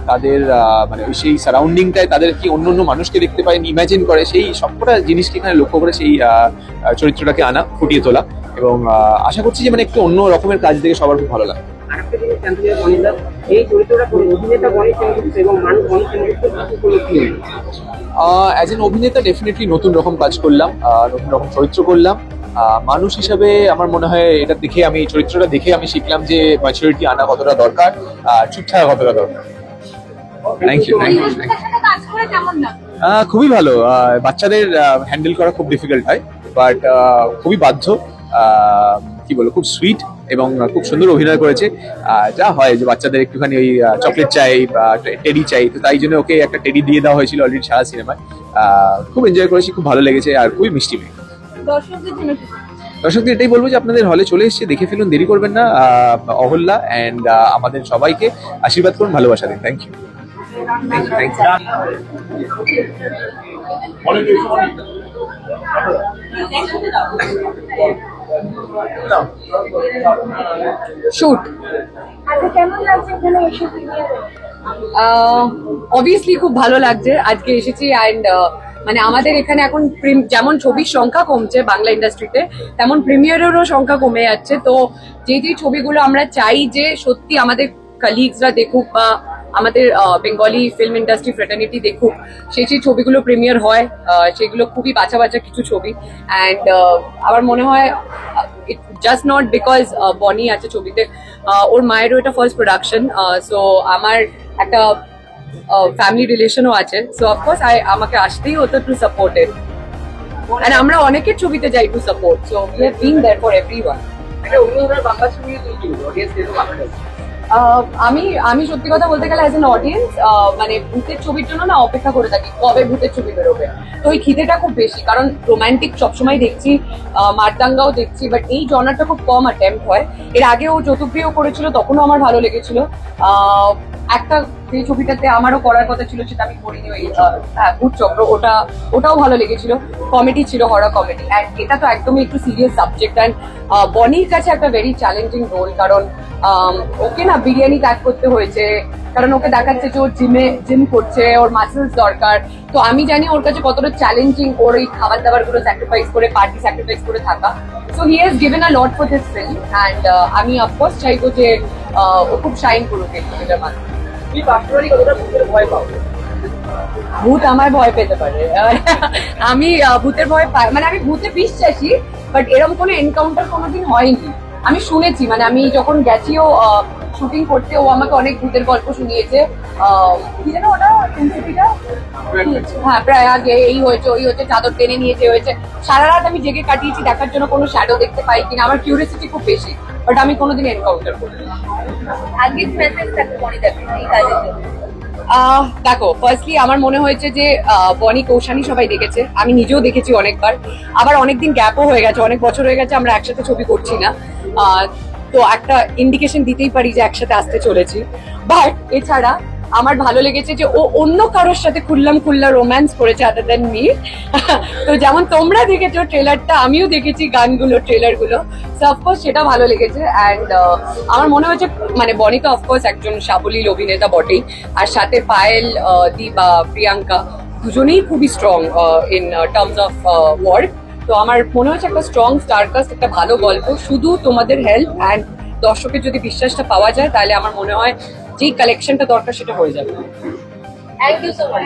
তাদের মানে সেই সারাউন্ডিংটায় তাদের কি অন্য অন্য মানুষকে দেখতে পায়, ইমাজিন করে, সেই সবকটা জিনিসকে এখানে লক্ষ্য করে সেই চরিত্রটাকে আনা, ফুটিয়ে তোলা। এবং আশা করছি যে মানে একটু অন্য রকমের কাজ দেখে সবার খুব ভালো লাগে। আরেকটা জিনিস জানতে চাই বনিদা, এই চরিত্রটা অভিনেতা বনি সেনগুপ্ত এবং মানুষ বনি সেনগুপ্ত কি অ্যাজ এন অভিনেতা ডেফিনেটলি নতুন রকম কাজ করলাম, নতুন রকম চরিত্র করলাম। মানুষ হিসাবে আমার মনে হয় এটা দেখে, আমি এই চরিত্রটা দেখে আমি শিখলাম যে ম্যাচুরিটি আনা কতটা দরকার, চুপ থাকা কতটা দরকার। Thank you, thank you. খুবই ভালো। বাচ্চাদের হ্যান্ডেল করা খুব ডিফিকাল্ট হয়, বাট খুবই বাধ্য, কি বলবো, খুব সুইট এবং খুব সুন্দর অভিনয় করেছে। যা হয় যে বাচ্চাদের একটুখানি ওই চকলেট চাই বা টেডি চাই, তো তাই জন্য ওকে একটা টেডি দিয়ে দেওয়া হয়েছিল অলরেডি সারা সিনেমায়। খুব এনজয় করেছি, খুব ভালো লেগেছে, আর খুবই মিষ্টি মেয়ে। দর্শকদের এটাই বলবো যে আপনাদের হলে চলে এসেছে, দেখে ফেলুন, দেরি করবেন না। অহল্যা অ্যান্ড আমাদের সবাইকে আশীর্বাদ করুন, ভালোবাসা দিন। Thank you. শুট কেমন লাগছে এখানে এসে? অবভিয়াসলি খুব ভালো লাগছে আজকে এসেছি। অ্যান্ড মানে আমাদের এখানে এখন যেমন ছবির সংখ্যা কমছে বাংলা ইন্ডাস্ট্রিতে, তেমন প্রিমিয়ারেরও সংখ্যা কমে যাচ্ছে। তো যে ছবিগুলো আমরা চাই যে সত্যি আমাদের কালিগসরা দেখুক বা আমাদের বেঙ্গলি ফিল্ম ইন্ডাস্ট্রি ফ্রেটার্নিটি দেখুক, সেই ছবিগুলো প্রিমিয়ার হয়, সেগুলো খুবই বাছা বাছা কিছু ছবি। অ্যান্ড আমার মনে হয় জাস্ট নট বিকজ বনি আছে ছবিতে, ওর মায়েরও এটা ফার্স্ট প্রোডাকশন। সো আমার একটা ফ্যামিলি রিলেশনও আছে, সো অফকোর্স আমাকে আসতেই হতো টু সাপোর্ট ইট। এন্ড আমরা অনেকের ছবিতে যাই to support, so we have been there for everyone. আমি সত্যি কথা বলতে গেলে অ্যাজ এন অডিয়েন্স মানে ভূতের ছবির জন্য না অপেক্ষা করে থাকি কবে ভূতের ছবি বেরোবে, তো ওই খিদেটা খুব বেশি, কারণ রোমান্টিক সবসময় দেখছি, মারদাঙ্গাও দেখছি, বাট এই জনারটা খুব কম অ্যাটেম্প হয়। এর আগেও চতুর্প্রিয় করেছিল, তখনও আমার ভালো লেগেছিল। একটা যে ছবিটাতে আমারও করার কথা ছিল সেটা আমি করিনি, ওই ভূত চক্র, ওটাও ভালো লেগেছিল, কমেডি ছিল, হরর কমেডি। অ্যান্ড এটা তো একদমই একটু সিরিয়াস সাবজেক্ট, অ্যান্ড বনির কাছে একটা ভেরি চ্যালেঞ্জিং রোল, কারণ ওকে না বিরিয়ানি ত্যাগ করতে হয়েছে, কারণ ওকে দেখাচ্ছে যে ও জিম করছে, ওর মাসেলস দরকার। তো আমি জানি ওর কাছে কতটা চ্যালেঞ্জিং ওর এই খাবার দাবার গুলো স্যাক্রিফাইস করে, পার্টি স্যাক্রিফাইস করে থাকা। So he has given a lot for this film, and আমি অফকোর্স চাইবো যে ও খুব শাইন করুক এই ছবিটার মাধ্যমে। ভূত আমার ভয় পেতে পারে, আমি ভূতের ভয় পাই, মানে আমি ভূতে বিশ্বাসী, বাট এরকম কোনো এনকাউন্টার কোনোদিন হয়নি। আমি শুনেছি, মানে আমি যখন গেছিও শুটিং করতে, ও আমাকে অনেক ভূতের গল্প শুনিয়েছে। কি যেন ওটা ছবিটা, হ্যাঁ প্রয়াগে এই হয়েছে ওই হয়েছে, চাদর টেনে নিয়েছে হয়েছে। সারা রাত আমি জেগে কাটিয়েছি দেখার জন্য কোনো শ্যাডো দেখতে পাই কিনা, আমার কিউরিয়াসিটি খুব বেশি, বাট আমি কোনোদিন এনকাউন্টার করিনি। আজকে মেসেজ থাকবে বনি দেবে এই কাজের জন্য। দেখো, ফার্স্টলি আমার মনে হয়েছে যে বনি কৌশানি সবাই দেখেছে, আমি নিজেও দেখেছি অনেকবার, আবার অনেকদিন গ্যাপও হয়ে গেছে, অনেক বছর হয়ে গেছে আমরা একসাথে ছবি করছি না, তো একটা ইন্ডিকেশন দিতেই পারি যে একসাথে আসতে চলেছি। বাট এছাড়া আমার ভালো লেগেছে যে ও অন্য কারোর সাথে খুল্লা রোম্যান্স করেছে আদার দ্যান মি। তো যেমন তোমরা দেখেছো ট্রেলারটা, আমিও দেখেছি গানগুলো, ট্রেলারগুলো, সো অফকোর্স সেটা ভালো লেগেছে। অ্যান্ড আমার মনে হয়েছে মানে বনি তো অফকোর্স একজন সাবলীল অভিনেতা বটেই, আর সাথে পায়েল দি বা প্রিয়াঙ্কা দুজনেই খুবই strong in terms of work. তো আমার মনে হচ্ছে একটা স্ট্রং স্টারকাস্ট, একটা ভালো গল্প, শুধু তোমাদের হেল্প অ্যান্ড দর্শকের যদি বিশ্বাসটা পাওয়া যায়, তাহলে আমার মনে হয় যেই কালেকশনটা দরকার সেটা হয়ে যাবে। Thank you so much.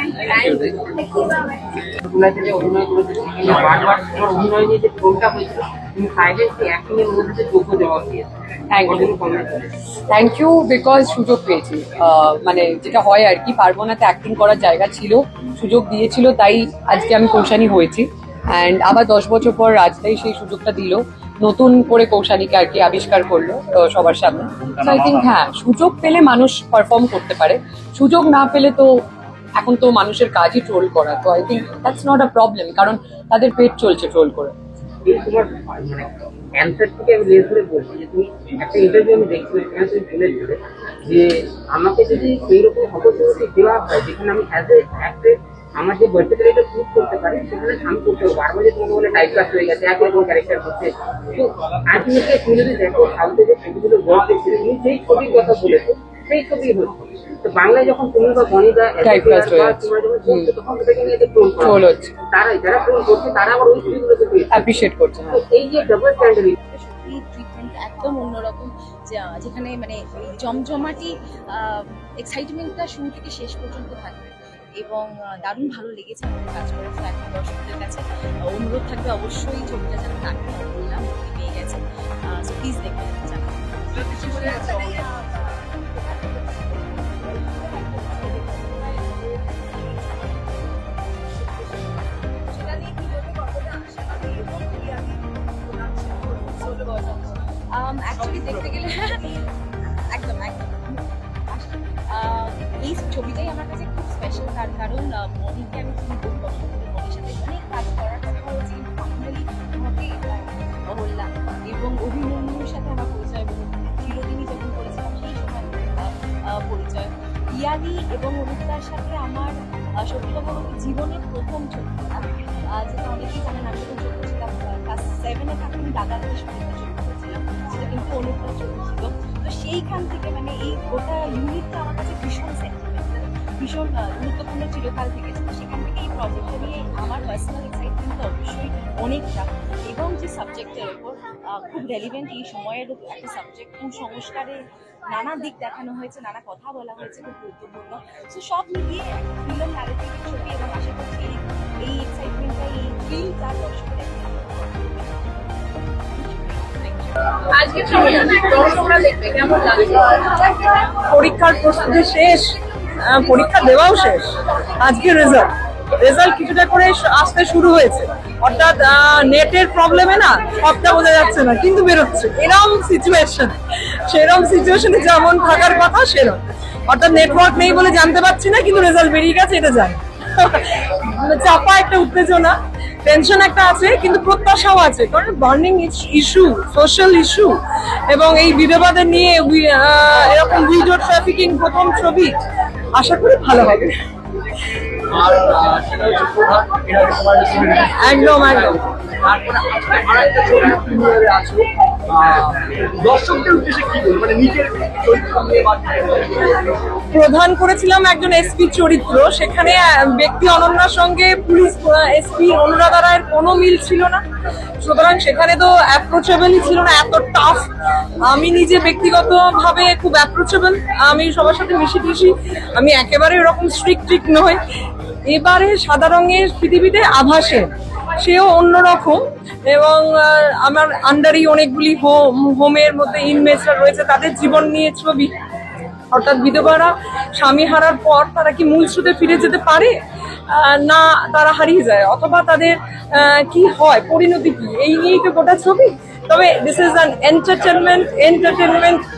অভিনয় করেছে, বারবার তোমার অভিনয় নিয়ে যে প্রোগ্রাম হয়েছিল, তুমি সাইলেন্টলি অ্যাক্টিং এর মধ্যে যোগ্য জবাব দিয়েছো। থ্যাংক ইউ, বিকজ সুযোগ পেয়েছি, মানে যেটা হয় আর কি, পারবো না তো অ্যাক্টিং করার জায়গা ছিল, সুযোগ দিয়েছিল, তাই আজকে আমি কৌশানী হয়েছি। অ্যান্ড আবার 10 বছর পর রাজদাই সেই সুযোগটা দিল, নতুন করে কৌশানীকে আর কি আবিষ্কার করলো সবার সামনে। সো আই থিঙ্ক হ্যাঁ, সুযোগ পেলে মানুষ পারফর্ম করতে পারে, সুযোগ না পেলে তো এখন তো মানুষের কাজই ট্রোল করা, তো I think that's not a problem, কারণ তাদের পেট চলছে ট্রোল করে। তোমার মানে অ্যান্সার থেকে আমি লেস ধরে বলছি যে তুমি একটা ইন্টারভিউ আমি দেখছিলাম, এখানে তুমি বলেছিলে যে আমাকে যদি সেইরকম অপরচুনিটি দেওয়া হয় যেখানে আমি অ্যাজ এ অ্যাক্টর আমার যে ভার্সিটিটা প্রুভ করতে পারি, সেখানে আমি করতে পারবো। আর যে তোমাকে বলে টাইপ কাস্ট হয়ে গেছে, একরকম ক্যারেক্টার করছে, তো আলটিমেটলি তুমি যদি দেখো সাউথে যে ছবিগুলো ওয়ার্ক দেখছিলে, তুমি যেই ছবির কথা বলেছো সেই ছবি হচ্ছে, তো বাংলায় যখন তুমি বা বনিদা তোমরা যখন বলছো, তখন সেটাকে নিয়ে ট্রোল হচ্ছে, তারাই যারা ট্রোল করছে তারা আবার ওই ছবিগুলোকে অ্যাপ্রিশিয়েট করছে। এই যে ডাবল স্ট্যান্ডার্ড ট্রিটমেন্ট একদম অন্যরকম, যেখানে মানে জমজমাটি এক্সাইটমেন্টটা শুরু থেকে শেষ পর্যন্ত থাকবে, এবং দারুণ ভালো লেগেছে আমাদের কাজ করে। তো এখন দর্শকদের কাছে অনুরোধ থাকবে অবশ্যই ছবিটা যেন দেখেন, বললাম পেয়ে গেছে, সো প্লিজ দেখবেন। অ্যাকচুয়ালি দেখতে গেলে একদম এই ছবিটাই আমার কাছে খুব স্পেশাল, কারণ মনিকে আমি খুব পছন্দ করি, মনির সাথে অনেক কাজ করার কথা হয়েছে, কিন্তু ফাইনালি আমাকে বললাম, এবং অভিনন্দনের সাথে আমার পরিচয়, চিরদিনই যখন করেছিলাম সেই সময় পরিচয়। ইয়ালি এবং অনুতার সাথে আমার সত্যি কথা বলতে জীবনের প্রথম ছবি, যেটা অনেকেই জানেন, আমি যখন ছবি ছিলাম ক্লাস 7-এ তখন দাদা দেশ ছবি করেছিলাম, সেটা কিন্তু অনুতার ছবি ছিল। তো সেইখান থেকে মানে এই গোটা ইউনিটটা আমার কাছে ভীষণ সেন্টিমেন্টাল, ভীষণ গুরুত্বপূর্ণ চিরকাল থেকে ছিল। সেখান থেকে এই প্রজেক্টটা নিয়ে আমার পার্সোনাল এক্সাইটমেন্ট তো অবশ্যই অনেকটা, এবং যে সাবজেক্টের ওপর খুব রেলিভেন্ট এই সময়ের একটা সাবজেক্ট, কুসংস্কারে নানা দিক দেখানো হয়েছে, নানা কথা বলা হয়েছে, খুব গুরুত্বপূর্ণ। সো সব মিলিয়ে ফিল্ম ন্যারেটিভের ছবি, এবং আশা করছি এই এক্সাইটমেন্টটা, এই ফিলটা দর্শকদের পরীক্ষার প্রস্তুতি শেষ, পরীক্ষা দেওয়াও শেষ, আজকে রেজাল্ট কিছুটা করে আসতে শুরু হয়েছে, অর্থাৎ নেটের প্রবলেমে না সবটা বোঝা যাচ্ছে না কিন্তু বেরোচ্ছে, এরকম সিচুয়েশন, সেরকম সিচুয়েশনে যেমন থাকার কথা সেরকম, অর্থাৎ নেটওয়ার্ক নেই বলে জানতে পারছি না কিন্তু রেজাল্ট বেরিয়ে গেছে এটা জানি। চাপা একটা উত্তেজনা, টেনশন একটা আছে কিন্তু প্রত্যাশাও আছে, কারণ বার্নিং ইস্যু, সোশ্যাল ইস্যু এবং এই বিধবাদের নিয়ে এরকম উইডো ট্রাফিকিং প্রথম ছবি, আশা করি ভালো হবে। একদম একদম। প্রধান করেছিলাম একজন এসপি চরিত্র, সেখানে ব্যক্তি অনন্যার সঙ্গে পুলিশ এসপি অনুরাধা রায়ের কোনো মিল ছিল না, সুতরাং সেখানে তো অ্যাপ্রোচেবলই ছিল না, এত টাফ। আমি নিজে ব্যক্তিগত ভাবে খুব অ্যাপ্রোচেবল, আমি সবার সাথে মিশি টিশি, আমি একেবারে ওরকম স্ট্রিক্ট নই। এবারে সাদা রঙের পৃথিবীতে আভাসে সেও অন্যরকম, এবং আমার আন্ডারই অনেকগুলি হোমের মধ্যে ইনমেটরা রয়েছে, তাদের জীবন নিয়ে ছবি, অর্থাৎ বিধবারা স্বামী হারার পর তারা কি মূল স্রোতে ফিরে যেতে পারে না তারা হারিয়ে যায়, অথবা তাদের কি হয়, পরিণতি কি, এই নিয়েই তো গোটা ছবি। তবে this is an entertainment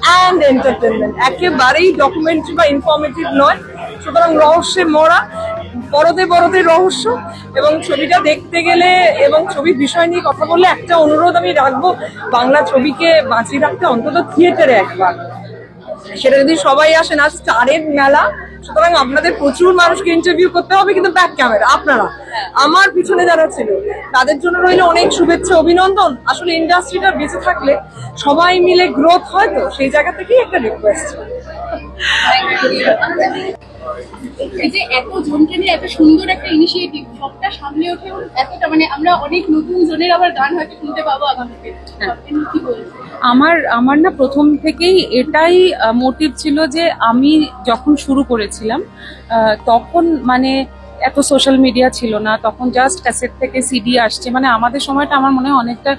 and entertainment, একেবারেই ডকুমেন্টারি বা ইনফরমেটিভ নয়, সুতরাং রহস্যে মরা, বড়তে রহস্য। এবং ছবিটা দেখতে গেলে এবং ছবির বিষয় নিয়ে কথা বললে একটা অনুরোধ আমি রাখবো, বাংলা ছবিকে বাঁচিয়ে রাখতে অন্তত থিয়েটারে একবার, সেটা যদি সবাই আসে না, স্টারের মেলা, সুতরাং আপনাদের প্রচুর মানুষকে ইন্টারভিউ করতে হবে, কিন্তু ব্যাক ক্যামেরা আপনারা, আমার পিছনে যারা ছিল তাদের জন্য রইল অনেক শুভেচ্ছা, অভিনন্দন। আসলে ইন্ডাস্ট্রিটা বেঁচে থাকলে সবাই মিলে গ্রোথ হয়, তো সেই জায়গা থেকেই একটা রিকোয়েস্ট। এই যে এত জনকে নিয়ে এত সুন্দর একটা ইনিশিয়েটিভ, সবটা সামনে ওঠে এতটা, মানে আমরা অনেক নতুন জনের আবার গান হয়তো শুনতে পাবো আগামীতে, কি বলবো? আমার না প্রথম থেকেই এটাই মোটিভ ছিল যে আমি যখন শুরু করেছিলাম তখন মানে এত সোশ্যাল মিডিয়া ছিল না, তখন জাস্ট ক্যাসেট থেকে সিডি আসছে, মানে আমাদের সময়টা আমার মনে হয় অনেকটা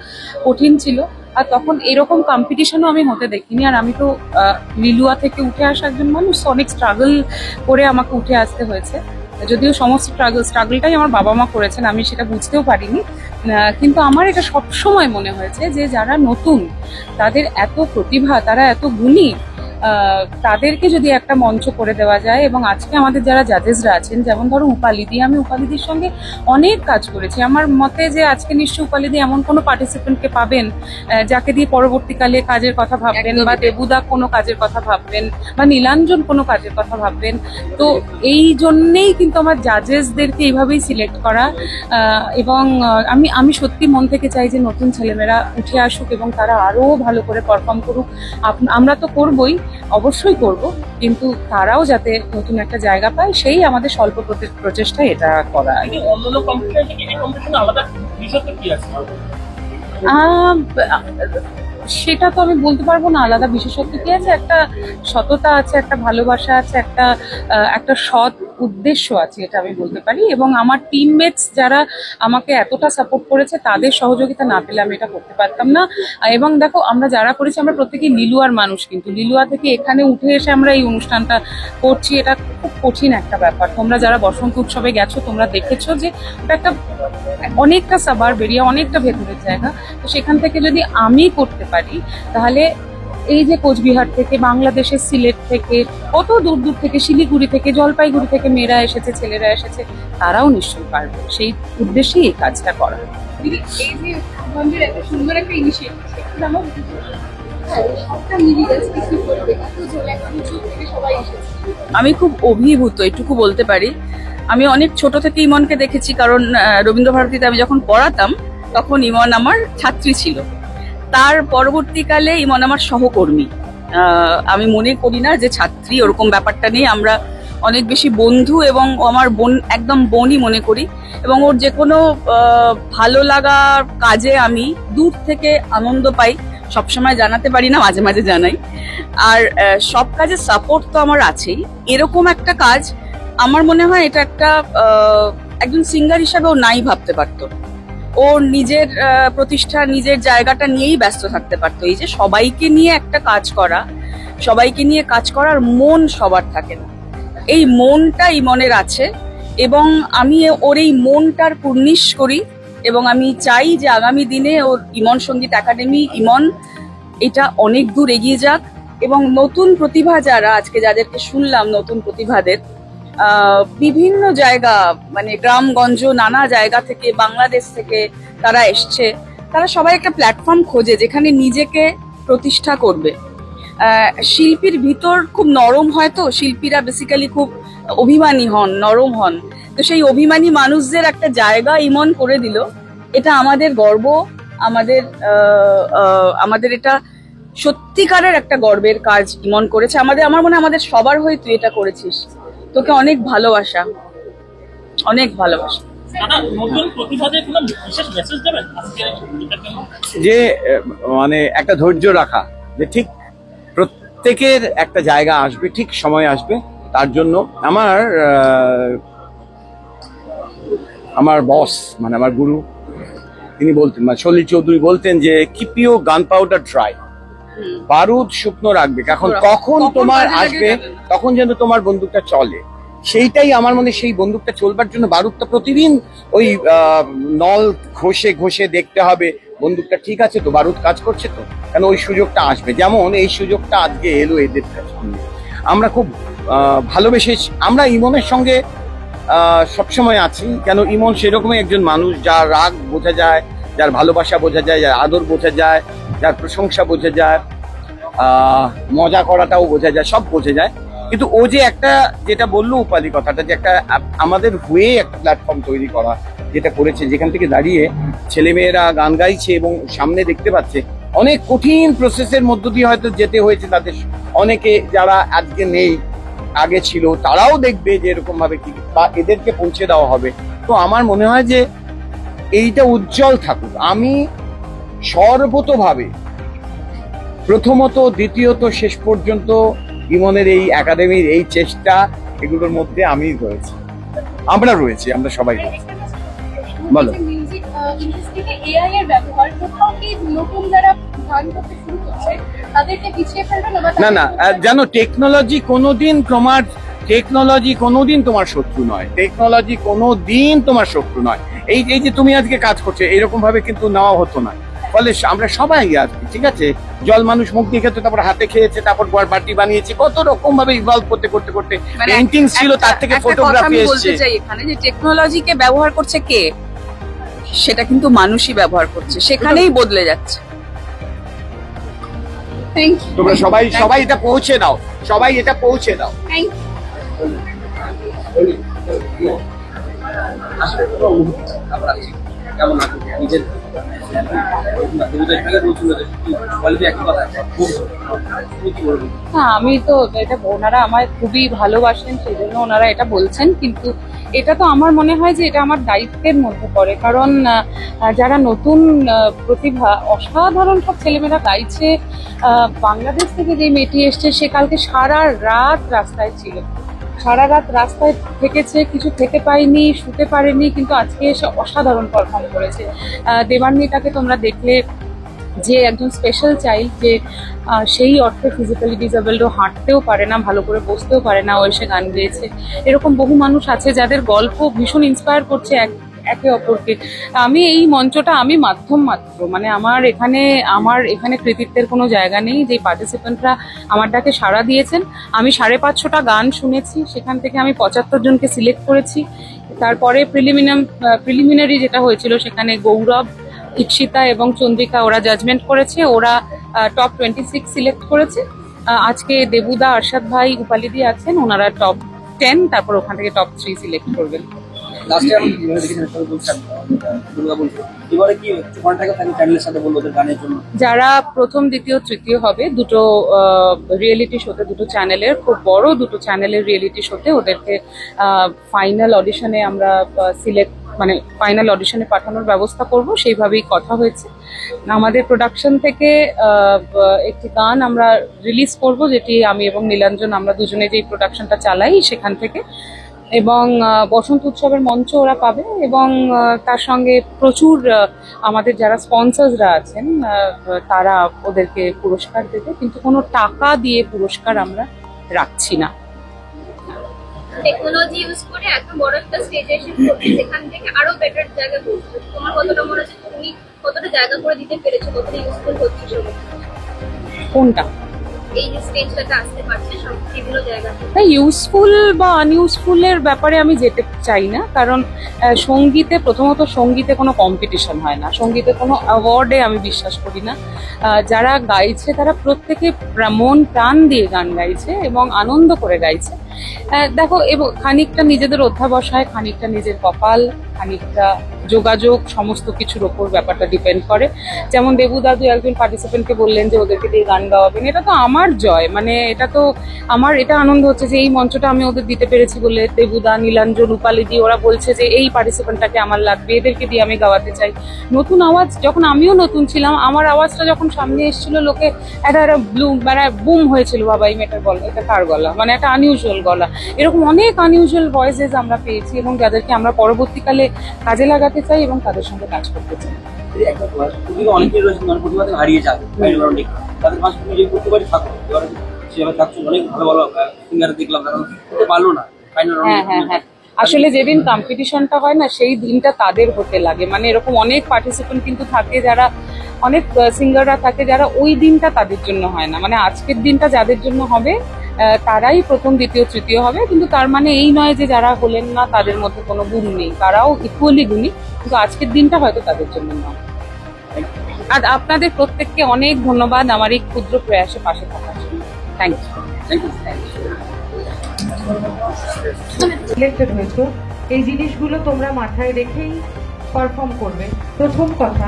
কঠিন ছিল, আর তখন এরকম কম্পিটিশনও আমি হতে দেখিনি। আর আমি তো লিলুয়া থেকে উঠে আসা একজন মানুষ, অনেক স্ট্রাগল করে আমাকে উঠে আসতে হয়েছে, যদিও সমস্ত স্ট্রাগলটাই আমার বাবা মা করেছেন, আমি সেটা বুঝতেও পারিনি, কিন্তু আমার এটা সবসময় মনে হয়েছে যে যারা নতুন, তাদের এত প্রতিভা, তারা এত গুণী, তাদেরকে যদি একটা মঞ্চ করে দেওয়া যায়। এবং আজকে আমাদের যারা জাজেসরা আছেন, যেমন ধরো উপালিদি, আমি উপালিদির সঙ্গে অনেক কাজ করেছি, আমার মতে যে আজকে নিশ্চয়ই উপালিদি এমন কোনো পার্টিসিপেন্টকে পাবেন যাকে দিয়ে পরবর্তীকালে কাজের কথা ভাববেন, বা দেবুদা কোনো কাজের কথা ভাববেন, বা নীলাঞ্জন কোনো কাজের কথা ভাববেন। তো এই জন্যেই কিন্তু আমার জাজেসদেরকে এইভাবেই সিলেক্ট করা, এবং আমি সত্যি মন থেকে চাই যে নতুন ছেলেমেয়েরা উঠে আসুক এবং তারা আরো ভালো করে পারফর্ম করুক। আমরা তো করবই, অবশ্যই করব, কিন্তু তারাও যাতে নতুন একটা জায়গা পায়, সেই আমাদের স্বল্প প্রচেষ্টা এটা করা। সেটা তো আমি বলতে পারবো না আলাদা বিশেষত্ব কি আছে, একটা সততা আছে, একটা ভালোবাসা আছে, একটা সৎ উদ্দেশ্য আছে, এটা আমি বলতে পারি। এবং আমার টিমমেটস যারা আমাকে এতটা সাপোর্ট করেছে, তাদের সহযোগিতা না পেলে আমি এটা করতে পারতাম না। এবং দেখো, আমরা যারা করেছি আমরা প্রত্যেকেই লিলুয়ার মানুষ, কিন্তু লিলুয়া থেকে এখানে উঠে এসে আমরা এই অনুষ্ঠানটা করছি, এটা খুব কঠিন একটা ব্যাপার। তোমরা যারা বসন্ত উৎসবে গেছো, তোমরা দেখেছো যে ওটা একটা অনেকটা সাবার বেরিয়ে, অনেকটা ভেতরের জায়গা, তো সেখান থেকে যদি আমি করতে পারি, তাহলে এই যে কোচবিহার থেকে, বাংলাদেশের সিলেট থেকে, কত দূর দূর থেকে, শিলিগুড়ি থেকে, জলপাইগুড়ি থেকে মেয়েরা এসেছে, ছেলেরা এসেছে, তারাও নিশ্চয়ই পারবে। সেই উদ্দেশ্যেই এই কাজটা করা। এই যে বন্ধুর এত সুন্দর একটা ইনিশিয়েটিভ, আমি খুব অভিভূত, এটুকু বলতে পারি। আমি অনেক ছোট থেকে ইমনকে দেখেছি, কারণ রবীন্দ্রভারতীতে আমি যখন পড়াতাম তখন ইমন আমার ছাত্রী ছিল, তার পরবর্তীকালে ইমন আমার সহকর্মী। আমি মনে করি না যে ছাত্রী, ওরকম ব্যাপারটা নেই, আমরা অনেক বেশি বন্ধু, এবং আমার বোন, একদম বোনই মনে করি। এবং ওর যে কোনো ভালো লাগার কাজে আমি দূর থেকে আনন্দ পাই, সবসময় জানাতে পারি না, মাঝে মাঝে জানাই। আর সব কাজে সাপোর্ট তো আমার আছেই। এরকম একটা কাজ আমার মনে হয় এটা একটা একজন সিঙ্গার হিসাবে ও নাই ভাবতে পারতো, ও নিজের প্রতিষ্ঠা, নিজের জায়গাটা নিয়েই ব্যস্ত থাকতে পারতো। এই যে সবাইকে নিয়ে একটা কাজ করা, সবাইকে নিয়ে কাজ করার মন সবার থাকে না, এই মনটা ইমনের আছে এবং আমি ওর এই মনটার কুর্নিশ করি এবং আমি চাই যে আগামী দিনে ওর ইমন সঙ্গীত একাডেমি ইমন এটা অনেক দূর এগিয়ে যাক এবং নতুন প্রতিভা যারা আজকে যাদেরকে শুনলাম নতুন প্রতিভাদের বিভিন্ন জায়গা মানে গ্রামগঞ্জ নানা জায়গা থেকে বাংলাদেশ থেকে তারা এসছে, তারা সবাই একটা প্ল্যাটফর্ম খোঁজে যেখানে নিজেকে প্রতিষ্ঠা করবে। শিল্পীর ভিতর খুব নরম হয়, তো শিল্পীরা বেসিক্যালি খুব অভিমানী হন, নরম হন, তো সেই অভিমানী মানুষদের একটা জায়গা ইমন করে দিল। এটা আমাদের গর্ব, আমাদের এটা সত্যিকারের একটা গর্বের কাজ ইমন করেছে। আমার মনে হয় আমাদের সবার হয়ে তুই এটা করেছিস, তোকে অনেক ভালোবাসা, অনেক ভালোবাসা। যে মানে একটা ধৈর্য রাখা, যে ঠিক প্রত্যেকের একটা জায়গা আসবে, ঠিক সময় আসবে। তার জন্য আমার বস মানে আমার গুরু তিনি বলতেন, মানে সলিল চৌধুরী বলতেন যে কিপ ইউর গান পাউডার ড্রাই, বারুদ শুকনো রাখবে, কখন তোমার আসবে তখন যেন তোমার বন্দুকটা চলে। সেইটাই আমার মনে, সেই বন্দুকটা চলবার জন্য বারুদটা প্রতিদিন ওই নল ঘষে ঘষে দেখতে হবে বন্দুকটা ঠিক আছে তো, বারুদ কাজ করছে তো, কেন ওই সুযোগটা আসবে। যেমন এই সুযোগটা আজকে এলো এদের কাছে, আমরা খুব ভালোবেসে, আমরা ইমনের সঙ্গে সবসময় আছি, কেন ইমন সেরকমই একজন মানুষ যার রাগ বোঝা যায়, যার ভালোবাসা বোঝা যায়, যার আদর বোঝা যায়, যার প্রশংসা বোঝা যায়, মজা করাটাও বোঝা যায়, সব বোঝা যায়। কিন্তু ও যে একটা যেটা বললো উপাধি কথাটা, যে একটা আমাদের হয়ে একটা প্ল্যাটফর্ম তৈরি করা যেটা করেছে, যেখান থেকে দাঁড়িয়ে ছেলেমেয়েরা গান গাইছে এবং সামনে দেখতে পাচ্ছে, অনেক কঠিন প্রসেসের মধ্য দিয়ে হয়তো যেতে হয়েছে তাদের, অনেকে যারা আজকে নেই আগে ছিল তারাও দেখবে যে এরকম ভাবে কি বা এদেরকে পৌঁছে দেওয়া হবে। তো আমার মনে হয় যে এইটা উজ্জ্বল থাকুক। আমি সর্বতোভাবে প্রথমত, দ্বিতীয়ত, শেষ পর্যন্ত ইমনের এই একাডেমির এই চেষ্টা, এগুলোর মধ্যে আমি রয়েছি, আমরা রয়েছি, আমরা সবাই রয়েছি। বলো, মিউজিক ইন্ডাস্ট্রিতে এআই এর ব্যবহার কোথাও কি নতুন যারা গান করতে শুরু করছে তাদেরকে পিছিয়ে ফেলবে না? না, যেন টেকনোলজি কোনোদিন তোমার শত্রু নয়, টেকনোলজি কোনোদিন তোমার শত্রু নয়। এই যে তুমি আজকে কাজ করছো এরকম ভাবে কিন্তু নেওয়া হতো না, ফলে আমরা সবাই আজকে ঠিক আছে, জল মানুষ মুখ দিয়ে খেতে, তারপর হাতে খেয়েছে, তারপর বাটি বানিয়েছে, কত রকম ভাবে ইভলভ করতে পেইন্টিং ছিল, তার থেকে ফটোগ্রাফি এসেছে। বলতে চাই এখানে যে টেকনোলজিকে ব্যবহার করছে কে, সেটা কিন্তু মানুষই ব্যবহার করছে, সেখানেই বদলে যাচ্ছে। তোমরা সবাই এটা পৌঁছে দাও, সবাই এটা পৌঁছে দাও। হ্যাঁ, আমি তো এটা, ওনারা আমায় খুবই ভালোবাসেন সেই জন্য ওনারা এটা বলছেন, কিন্তু এটা তো আমার মনে হয় যে এটা আমার দায়িত্বের মধ্যে পড়ে, কারণ যারা নতুন প্রতিভা, অসাধারণ সব ছেলেমেয়েরা গাইছে। বাংলাদেশ থেকে যে মেয়েটি এসছে সে কালকে সারা রাত রাস্তায় ছিল, সারা রাত রাস্তায় থেকেছে, কিছু খেতে পায়নি, শুতে পারেনি, কিন্তু আজকে এসে অসাধারণ পারফর্ম করেছে। দেবান্বিতাকে তোমরা দেখলে, যে একজন স্পেশাল চাইল্ড, যে সেই অর্থে ফিজিক্যালি ডিসেবলড, হাঁটতেও পারে না, ভালো করে বসতেও পারে না, ও এসে গান গেয়েছে। এরকম বহু মানুষ আছে যাদের গল্প ভীষণ ইন্সপায়ার করছে একে অপরকে। আমি এই মঞ্চটা, আমি মাধ্যম মাত্র, মানে আমার এখানে কৃতিত্বের কোনো জায়গা নেই। যে পার্টিসিপেন্টরা আমার ডাকে সাড়া দিয়েছেন, আমি 550টা গান শুনেছি, সেখান থেকে আমি 75 জনকে সিলেক্ট করেছি। তারপরে প্রিলিমিনারি যেটা হয়েছিল সেখানে গৌরব, ইক্ষিতা এবং চন্দ্রিকা ওরা জাজমেন্ট করেছে, ওরা টপ 26 সিলেক্ট করেছে। আজকে দেবুদা, আরশাদ ভাই, উপালিদি আছেন, ওনারা টপ 10, তারপর ওখান থেকে টপ 3 সিলেক্ট করবেন। যারা প্রথম, দ্বিতীয়, তৃতীয় হবে, দুটো রিয়েলিটি শোতে, দুটো চ্যানেলের, খুব বড় দুটো চ্যানেলের রিয়েলিটি শোতে ওদেরকে ফাইনাল অডিশনে আমরা ফাইনাল অডিশনে পাঠানোর ব্যবস্থা করব, সেইভাবেই কথা হয়েছে। আমাদের প্রোডাকশন থেকে একটি গান আমরা রিলিজ করব, যেটি আমি এবং নীলাঞ্জন, আমরা দুজনে যেই প্রোডাকশনটা চালাই সেখান থেকে, এবং বসন্ত উৎসবের মঞ্চ ওরা পাবে, এবং তার সঙ্গে প্রচুর আমাদের যারা স্পন্সরসরা আছেন তারা ওদেরকে পুরস্কার দেবে, কিন্তু কোনো টাকা দিয়ে পুরস্কার আমরা রাখছি না। টেকনোলজি ইউজ করে এত বড় একটা স্টেজে এসে করছি, সেখান থেকে আরো বেটার জায়গা করছি। তোমার কতটা মনে হচ্ছে তুমি কতটা জায়গা করে দিতে পেরেছো, কতটা ইউজফুল হচ্ছে সব কোনটা এই যে স্টেজটাতে আসতে পারছে সব বিভিন্ন জায়গাতে? ইউজফুল বা আনইউজফুলের ব্যাপারে আমি যেতে চাই না, কারণ সঙ্গীতে প্রথমত সঙ্গীতে কোনো কম্পিটিশন হয় না, সঙ্গীতে কোনো অ্যাওয়ার্ডে আমি বিশ্বাস করি না। যারা গাইছে তারা প্রত্যেকে মন প্রাণ দিয়ে গান গাইছে এবং আনন্দ করে গাইছে। দেখো, এবং খানিকটা নিজেদের অধ্যাবসায়, খানিকটা নিজের কপাল, খানিকটা যোগাযোগ, সমস্ত কিছুর ওপর ব্যাপারটা ডিপেন্ড করে। যেমন দেবু দাদু একজন পার্টিসিপেন্টকে বললেন যে ওদেরকে দিয়ে গান গাওয়াবেন, এটা তো আমার জয়, মানে এটা তো আমার এটা আনন্দ হচ্ছে যে এই মঞ্চটা আমি ওদের দিতে পেরেছি বলে দেবুদা, নীলাঞ্জন, রূপালী দি ওরা বলছে যে এই পার্টিসিপেন্টটাকে আমার লাগবে, এদেরকে দিয়ে আমি গাওয়াতে চাই। নতুন আওয়াজ, যখন আমিও নতুন ছিলাম, আমার আওয়াজটা যখন সামনে এসেছিল লোকে একটা মানে বুম হয়েছিল, বাবা এই মেয়েটার গলা, এটা কার গলা, মানে একটা আনইউজুয়াল গলা। এরকম অনেক আনইউজুয়াল ভয়েসেস আমরা পেয়েছি এবং যাদেরকে আমরা পরবর্তীকালে কাজে লাগাতে চাই এবং তাদের সঙ্গে কাজ করতে চাই। অনেকেই রয়েছে প্রতিভাতে হারিয়ে যাবে, তাদের পাশে তুমি যে করতে পারি থাকো, সেভাবে থাকছো। অনেক ভালো ভালো সিঙ্গার দেখলাম, করতে পারলো না ফাইনাল রাউন্ডে। আসলে যেদিন কম্পিটিশনটা হয় না, সেই দিনটা তাদের হতে লাগে। মানে এরকম অনেক পার্টিসিপেন্ট কিন্তু থাকে, যারা অনেক সিঙ্গাররা থাকে যারা ওই দিনটা তাদের জন্য হয় না। মানে আজকের দিনটা যাদের জন্য হবে তারাই প্রথম, দ্বিতীয়, তৃতীয় হবে, কিন্তু তার মানে এই নয় যে যারা হলেন না তাদের মধ্যে কোনো গুণ নেই, তারাও ইকুয়ালি গুণী, কিন্তু আজকের দিনটা হয়তো তাদের জন্য নয়। আর আপনাদের প্রত্যেককে অনেক ধন্যবাদ আমার এই ক্ষুদ্র প্রয়াসে পাশে থাকার জন্য। Thank you. সিলেক্টেড হয়েছো, এই জিনিসগুলো তোমরা মাথায় রেখেই পারফর্ম করবে। প্রথম কথা,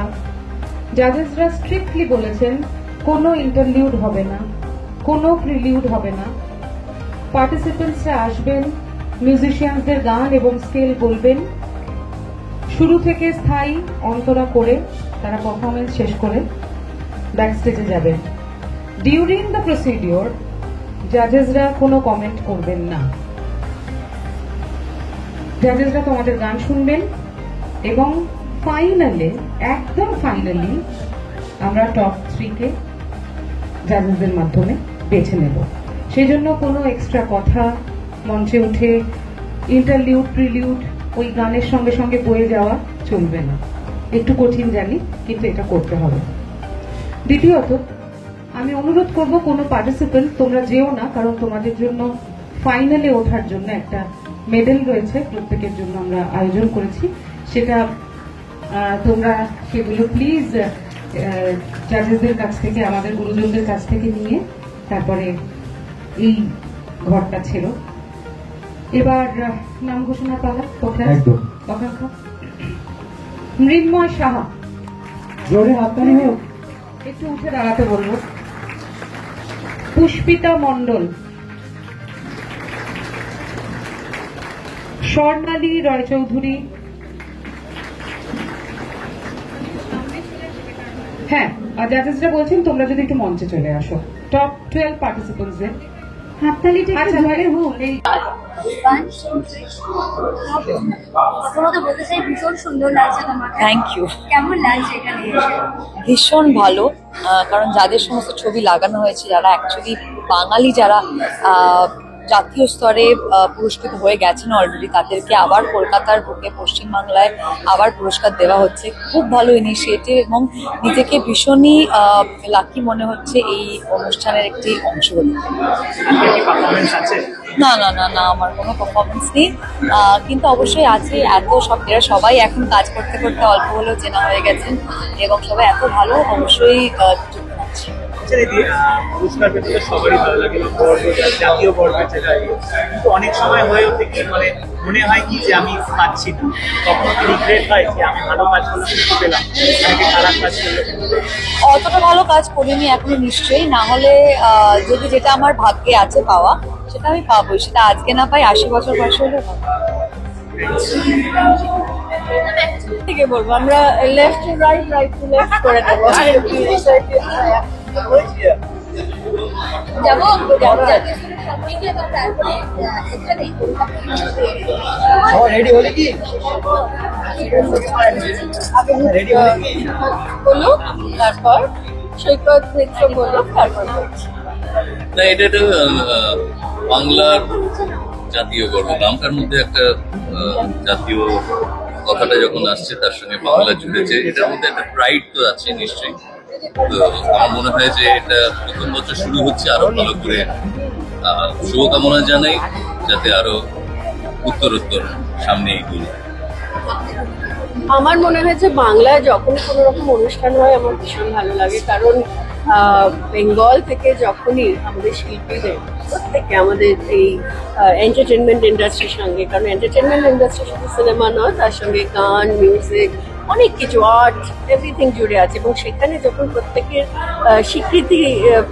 জাজেসরা স্ট্রিক্টলি বলেছেন কোনো ইন্টারলিউড হবে না, কোনো প্রিলিউড হবে না। পার্টিসিপেন্টসরা আসবেন, মিউজিশিয়ানসদের গান এবং স্কেল বলবেন, শুরু থেকে স্থায়ী অন্তরা করে তারা পারফরমেন্স শেষ করে ব্যাক স্টেজে যাবেন। ডিউরিং দ্য প্রসিডিওর জাজেসরা কোনো কমেন্ট করবেন না। জাজেসরা তোমাদের গান শুনবেন এবং ফাইনালে, একদম ফাইনালি আমরা টপ 3-কে জাজেসদের মাধ্যমে বেছে নেব। সেই জন্য কোনো এক্সট্রা কথা, মঞ্চে উঠে ইন্টারলিউড, প্রিলিউড ওই গানের সঙ্গে সঙ্গে বয়ে যাওয়া চলবে না। একটু কঠিন জানি, কিন্তু এটা করতে হবে। দ্বিতীয়ত, আমি অনুরোধ করব কোনো পার্টিসিপেন্ট তোমরা যেও না, কারণ তোমাদের জন্য ফাইনালে ওঠার জন্য একটা মেডেল রয়েছে, প্রত্যেকের জন্য আমরা আয়োজন করেছি। সেটা তোমরা সেগুলো প্লিজ জাজেসদের কাছ থেকে, আমাদের গুরুজনদের কাছ থেকে নিয়ে তারপরে এই ঘরটা ছিল। এবার নাম ঘোষণা পালা। মৃন্ময় সাহা, জোরে হাততালি হোক। একটু উঠে দাঁড়াতে বলবো। পুষ্পিতা মণ্ডল, স্বর্ণালী রায়চৌধুরী, হ্যাঁ জাজেসরা বলছেন তোমরা যদি একটু মঞ্চে চলে আসো। টপ 12 পার্টিসিপেন্টসদের হাততালিটা একটু জোরে হোক। প্রথমত বলতে চাই ভীষণ সুন্দর লাগছে তোমাকে। Thank you. কেমন লাগছে এখানে এসে? ভীষণ ভালো, কারণ যাদের সমস্ত ছবি লাগানো হয়েছে, যারা অ্যাকচুয়ালি বাঙালি, যারা জাতীয় স্তরে পুরস্কৃত হয়ে গেছেন অলরেডি, তাদেরকে আবার কলকাতার বুকে, পশ্চিমবাংলায় আবার পুরস্কার দেওয়া হচ্ছে। খুব ভালো ইনিশিয়েটিভ এবং নিজেকে ভীষণই লাকি মনে হচ্ছে এই অনুষ্ঠানের একটি অংশ হতে। না না না না, আমার কোনো পারফরমেন্স নেই, কিন্তু অবশ্যই আছে। এত এরা সবাই এখন কাজ করতে করতে অল্প হলেও চেনা হয়ে গেছেন এবং সবাই এত ভালো, অবশ্যই যুক্ত আছে। পুরস্কার পেতে সবারই ভালো লাগে, জাতীয় গর্বের যেটা, কিন্তু অনেক সময় হয়ে ওঠে কি মানে মনে হয় কি যে আমি পাচ্ছি না, তখন কি রিগ্রেট হয় যে আমি ভালো কাজ করলাম কিন্তু পেলাম, অনেকে খারাপ কাজ করলে। অতটা ভালো কাজ করিনি এখনো নিশ্চয়ই, না হলে যদি যেটা আমার ভাগ্যে আছে পাওয়া সেটা আমি পাবোই, সেটা আজকে না পাই 80 বছর বয়স হলে থেকে বলবো। আমরা left to right, right to left করে নেবো। যাবো রেডি হলে কি বললো, তারপর সৈকত মিত্র বললো, তারপর না, এটা বাংলার জাতীয় গর্ব, নামটার মধ্যে একটা জাতীয় কথাটা যখন আসছে তার সঙ্গে বাংলা জুড়েছে, এটার মধ্যে একটা প্রাইড তো আছে নিশ্চয়ই। তো আমার মনে হয় যে এটা প্রথম বছর শুরু হচ্ছে, আরো ভালো করে শুভকামনা জানাই যাতে আরো উত্তরোত্তর সামনে এগিয়ে। আমার মনে হয় যে বাংলায় যখন কোনো রকম অনুষ্ঠান হয় আমার ভীষণ ভালো লাগে, কারণ বেঙ্গল থেকে যখনই আমাদের শিল্পীদের প্রত্যেকে আমাদের এই এন্টারটেনমেন্ট ইন্ডাস্ট্রির সঙ্গে, কারণ এন্টারটেনমেন্ট ইন্ডাস্ট্রি শুধু সিনেমা নয়, তার সঙ্গে গান, মিউজিক, অনেক কিছু আর্ট, এভরিথিং জুড়ে আছে, এবং সেখানে যখন প্রত্যেকের স্বীকৃতি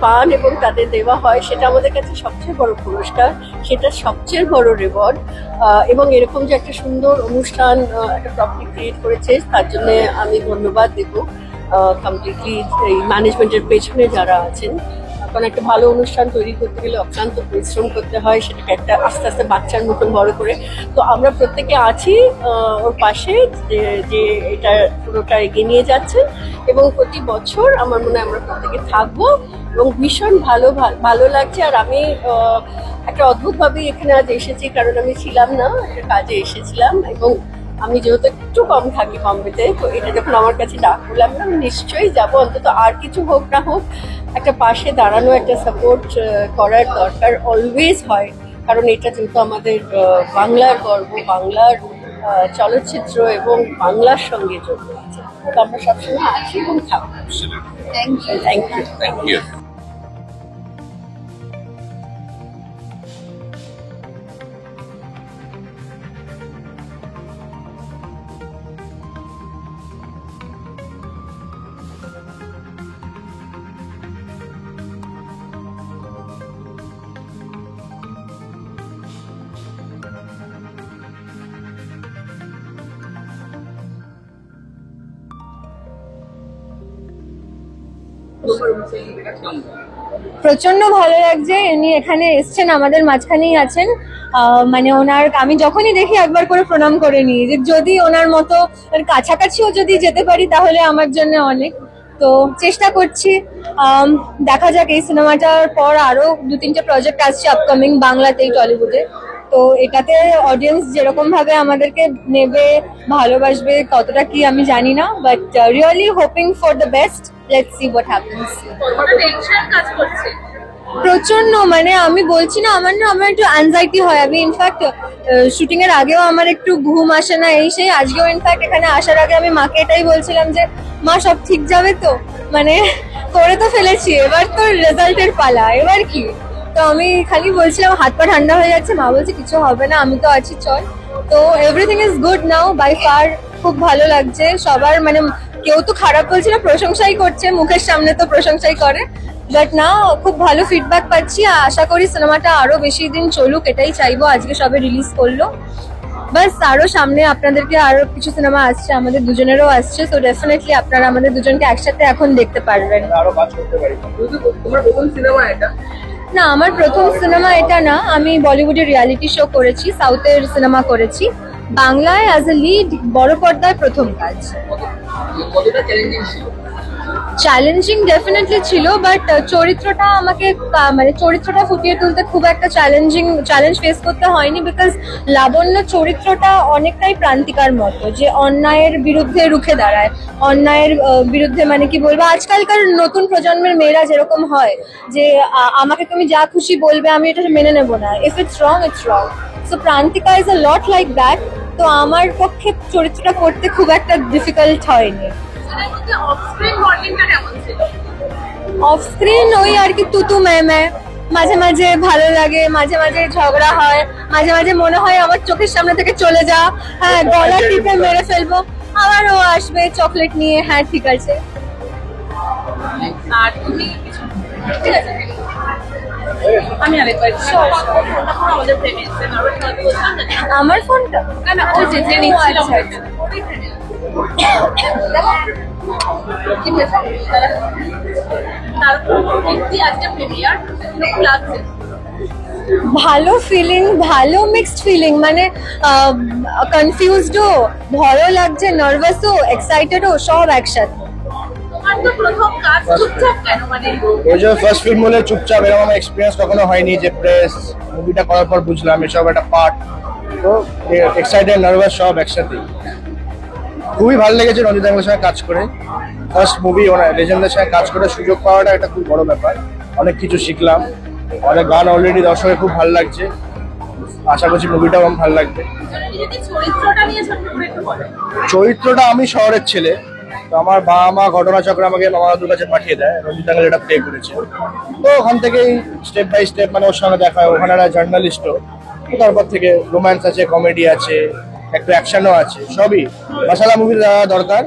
পান এবং তাদের দেওয়া হয়, সেটা আমাদের কাছে সবচেয়ে বড় পুরস্কার, সেটা সবচেয়ে বড় রিওয়ার্ড। এবং এরকম যে একটা সুন্দর অনুষ্ঠান একটা প্রপার্টি ক্রিয়েট করেছে, তার জন্য আমি ধন্যবাদ দেব কমপ্লিটলি এই ম্যানেজমেন্টের পেছনে যারা আছেন। কারণ একটা ভালো অনুষ্ঠান তৈরি করতে গেলে অক্লান্ত পরিশ্রম করতে হয়, সেটাকে একটা আস্তে আস্তে বাচ্চার মতন বড় করে। তো আমরা প্রত্যেকে আছি ওর পাশে, যে এটা পুরোটা এগিয়ে নিয়ে যাচ্ছে, এবং প্রতি বছর আমার মনে হয় আমরা প্রত্যেকে থাকবো, এবং ভীষণ ভালো লাগছে। আর আমি একটা অদ্ভুতভাবে এখানে আজ এসেছি, কারণ আমি ছিলাম না, একটা কাজে এসেছিলাম, এবং আমি যেহেতু একটু কম থাকি বম্বেতে, তো এটা যখন আমার কাছে ডাক করলাম না, আমি নিশ্চয়ই যাবো। অন্তত আর কিছু হোক না হোক, একটা পাশে দাঁড়ানো, একটা সাপোর্ট করার দরকার অলওয়েজ হয়, কারণ এটা যেহেতু আমাদের বাংলার গর্ব, বাংলার চলচ্চিত্র এবং বাংলার সঙ্গে জড়িত আছে, তো আমরা সবসময় আছি এবং থাকবো। Thank you. Thank you. প্রচন্ড ভালো লাগছে, উনি এখানে এসছেন, আমাদের মাঝখানেই আছেন। মানে ওনার আমি যখনই দেখি একবার করে প্রণাম করে নিই, যে যদি ওনার মতো কাছাকাছিও যদি যেতে পারি তাহলে আমার জন্য অনেক। তো চেষ্টা করছি, দেখা যাক। এই সিনেমাটার পর আরো 2-3টে প্রজেক্ট আসছে আপকামিং বাংলাতেই, টলিউডে। তো এটাতে অডিয়েন্স যেরকম ভাবে আমাদেরকে নেবে, ভালোবাসবে, কতটা কি আমি জানি না, but really hoping for the best. Let's see what happens. প্রচন্ড, মানে আমি বলছি না, আমার একটু অ্যাংজাইটি হয়। আমি ইনফ্যাক্ট শুটিং এর আগেও আমার একটু ঘুম আসে না, এই সেই। আজকেও ইনফ্যাক্ট এখানে আসার আগে আমি মাকে এটাই বলছিলাম যে মা সব ঠিক যাবে তো, মানে করে তো ফেলেছি, এবার তো রেজাল্টের পালা, এবার কি। তো আমি খালি বলছিলাম, হাত পা ঠান্ডা হয়ে যাচ্ছে, মা বলছে কিছু হবে না, আমি তো আছি, চল। তো everything is good now, by far. খুব ভালো লাগছে সবার, মানে কেউ তো খারাপ বলছে না, প্রশংসাই করছে, মুখের সামনে তো প্রশংসাই করে। বাট না, খুব ভালো ফিডব্যাক পাচ্ছি। আশা করি সিনেমাটা আরো বেশি দিন চলুক, এটাই চাইবো। আজকে সবে রিলিজ করলো, বাস আরো সামনে আপনাদেরকে আরো কিছু সিনেমা আসছে, আমাদের দুজনেরও আসছে। তো ডেফিনেটলি আপনারা আমাদের দুজনকে একসাথে এখন দেখতে পারবেন। তোমার প্রথম সিনেমা এটা? না, আমার প্রথম সিনেমা এটা না। আমি বলিউডের রিয়ালিটি শো করেছি, সাউথের সিনেমা করেছি, বাংলায় অ্যাজ এ লিড বড় পর্দায় প্রথম কাজ। কতটা চ্যালেঞ্জিং ছিল? চ্যালেঞ্জিং ডেফিনেটলি ছিল, বাট চরিত্রটা আমাকে মানে চরিত্রটা ফুটিয়ে তুলতে খুব একটা চ্যালেঞ্জ ফেস করতে হয়নি, বিকজ লাবণ্য চরিত্রটা অনেকটাই প্রান্তিকার মতো, যে অন্যায়ের বিরুদ্ধে রুখে দাঁড়ায়, অন্যায়ের বিরুদ্ধে, মানে কি বলবো, আজকালকার নতুন প্রজন্মের মেয়েরা যেরকম হয়, যে আমাকে তুমি যা খুশি বলবে আমি এটা মেনে নেবো না, if it's wrong it's wrong. So Prantika is a lot like that. তো আমার পক্ষে চরিত্রটা করতে খুব একটা ডিফিকাল্ট হয়নি। অফ স্ক্রিন ওই আর কি তুতু ম্যামে, মাঝে মাঝে ভালো লাগে, মাঝে মাঝে ঝগড়া হয়, মাঝে মাঝে মনে হয় আমার চোখের সামনে থেকে চলে যা, হ্যাঁ গলা টিপে মেরে ফেলবো, আবার ও আসবে চকলেট নিয়ে, হ্যাঁ ঠিক আছে। আর তুমি ঠিক আছে, আমি আরেকবার আমাদের আমার ফোনটা না, ওই যে নিচ্ছিলাম ভালো ফিলিং, ভালো মিক্সড ফিলিং, মানে কনফিউজডও, ভয়ও লাগছে, নার্ভাসও, এক্সাইটেডও, সব একসাথে। তোমার তো প্রথম কাজ চুপচাপ কেন মানে ওই যে ফার্স্ট ফিল্ম হলে চুপচাপ, এরকম আমার এক্সপিরিয়েন্স কখনো হয়নি যে প্রেস মুভিটা করার পর বুঝলাম এসব একটা পার্ট। তো এক্সাইটেড নার্ভাস সব একসাথে। খুবই ভালো লেগেছে রঞ্জিত দাঙ্গলের সঙ্গে কাজ করে। ফার্স্ট মুভি ওনার লেজেন্ডের সঙ্গে কাজ করে সুযোগ পাওয়াটা একটা খুব বড় ব্যাপার। অনেক কিছু শিখলাম, অনেক গান অলরেডি দর্শকের খুব ভালো লাগছে। আশা করছি মুভিটাও আমার ভালো লাগবে। চরিত্রটা নিয়ে ছোট্ট করে একটু বলো। চরিত্রটা আমি শহরের ছেলে, তো আমার বাবা মা ঘটনাচক্র আমাকে মামা দাদুর কাছে পাঠিয়ে দেয়। রঞ্জিত দাঙ্গল এটা প্লে করেছে, তো ওখান থেকেই স্টেপ বাই স্টেপ মানে ওর সঙ্গে দেখা হয়। ওখানে একটা জার্নালিস্টও, তারপর থেকে রোম্যান্স আছে, কমেডি আছে, একটু অ্যাকশনও আছে, সবই মশালা মুভির দরকার,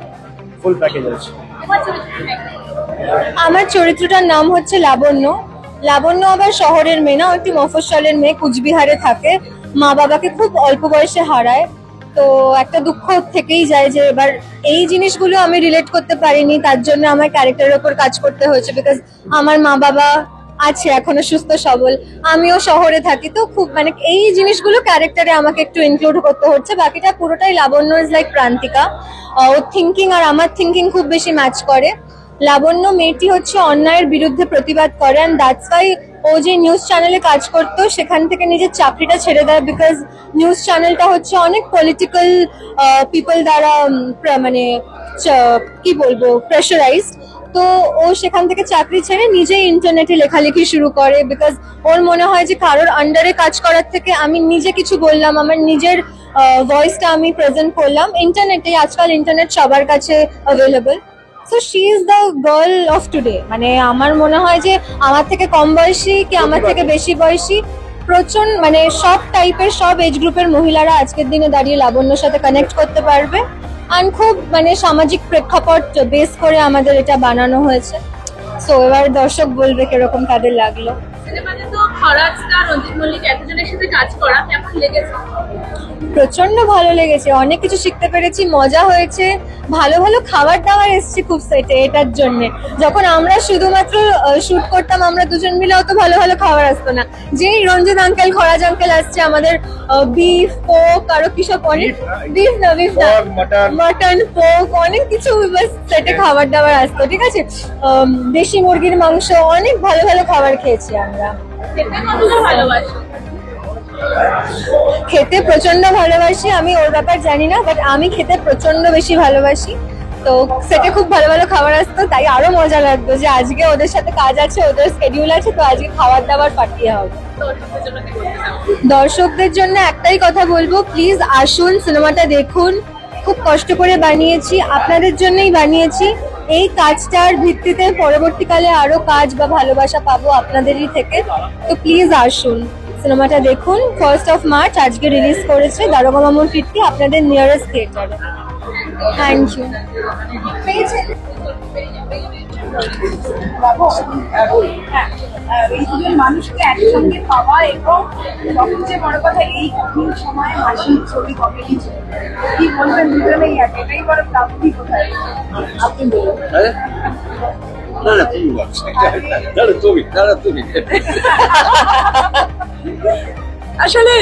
ফুল প্যাকেজ আছে। আমার চরিত্রটার নাম হচ্ছে লাবণ্য। লাবণ্য আবার শহরের মেয়ে না, একটি মফস্বলের মেয়ে, কুচবিহারে থাকে, মা বাবাকে খুব অল্প বয়সে হারায়। তো একটা দুঃখ থেকেই যায় যে এবার এই জিনিসগুলো আমি রিলেট করতে পারিনি, তার জন্য আমার ক্যারেক্টারের উপর কাজ করতে হয়েছে। বিকজ আমার মা বাবা আছে এখনো সুস্থ সবল, আমিও শহরে থাকি, তো খুব মানে এই জিনিসগুলো ক্যারেক্টারে আমাকে একটু ইনক্লুড করতে হচ্ছে। বাকিটা পুরোটাই লাবণ্য ইজ লাইক প্রান্তিকা। ওর থিঙ্কিং আর আমার থিঙ্কিং খুব বেশি ম্যাচ করে। লাবণ্য মেয়েটি হচ্ছে অন্যায়ের বিরুদ্ধে প্রতিবাদ করে, অ্যান্ড দ্যাটস ওয়াই ও যে নিউজ চ্যানেলে কাজ করতো সেখান থেকে নিজের চাকরিটা ছেড়ে দেয়। বিকজ নিউজ চ্যানেলটা হচ্ছে অনেক পলিটিক্যাল পিপল দ্বারা মানে কি বলবো প্রেশারাইজড। তো ও সেখান থেকে চাকরি ছেড়ে নিজেই ইন্টারনেটে লেখালেখি শুরু করে। বিকজ ওর মনে হয় যে কারোর আন্ডারে কাজ করার থেকে আমি নিজে কিছু বললাম, আমার নিজের ভয়েসটা আমি প্রেজেন্ট করলাম ইন্টারনেটে। আজকাল ইন্টারনেট সবার কাছে available. So she is the girl of today. মানে আমার মনে হয় যে আমার থেকে কম বয়সী কি আমার থেকে বেশি বয়সী প্রচন্ড মানে সব টাইপের সব এজ গ্রুপের মহিলারা আজকের দিনে দাঁড়িয়ে লাবণ্যর সাথে কানেক্ট করতে পারবে। আর খুব মানে সামাজিক প্রেক্ষাপট বেস করে আমাদের এটা বানানো হয়েছে। সো এবার দর্শক বলবে কিরকম তাদের লাগলো। সিনেমাতে তো খরাজ আর রঞ্জিত মল্লিক এতজনের সাথে কাজ করা কেমন লেগেছে? প্রচন্ড ভালো লেগেছে, অনেক কিছু শিখতে পেরেছি, মজা হয়েছে, ভালো ভালো খাবার দাবার এসছে খুব সেটে। এটার জন্য যখন আমরা শুধুমাত্র শুট করতাম আমরা দুজন মিলে অত ভালো ভালো খাবার আসতো না। যেই রঞ্জিত আঙ্কেল খরাজ আঙ্কেল আসছে আমাদের বিফ পোক আরো কিসব অনেক বিফ না মাটন পোক অনেক কিছু সেটে খাবার দাবার আসতো। ঠিক আছে, দেশি মুরগির মাংস, অনেক ভালো ভালো খাবার খেয়েছি আমরা। খেতে প্রচন্ড ভালোবাসি, আমি ওর ব্যাপার জানি না, বাট আমি খেতে প্রচন্ড বেশি ভালোবাসি। তো সেটা খুব ভালো ভালো খাবার আসতো, তাই আরো মজা লাগতো যে আজকে ওদের সাথে কাজ আছে, ওদের স্কেডিউল আছে, তো আজকে খাবার দাবার পাঠিয়ে হবে। দর্শকদের জন্য একটাই কথা বলবো, প্লিজ আসুন, সিনেমাটা দেখুন। খুব কষ্ট করে বানিয়েছি, আপনাদের জন্যই বানিয়েছি। এই কাজটার ভিত্তিতে পরবর্তীকালে আরো কাজ বা ভালোবাসা পাবো আপনাদেরই থেকে। তো প্লিজ আসুন, সিনেমাটা দেখুন। 1st of March আজকে রিলিজ করেছে দারোগা মামুর কীর্তি আপনাদের নিয়ারেস্ট থিয়েটারে। Thank you. এই দুজন মানুষকে একসঙ্গে পাওয়া এবং সবচেয়ে বড় কথা এই কঠিন সময় হাসির ছবি কবে কিছু কি বলবেন দুজনেই এক, এটাই বড় প্রাপ্তি কোথায় আপনি বলুন। আসলে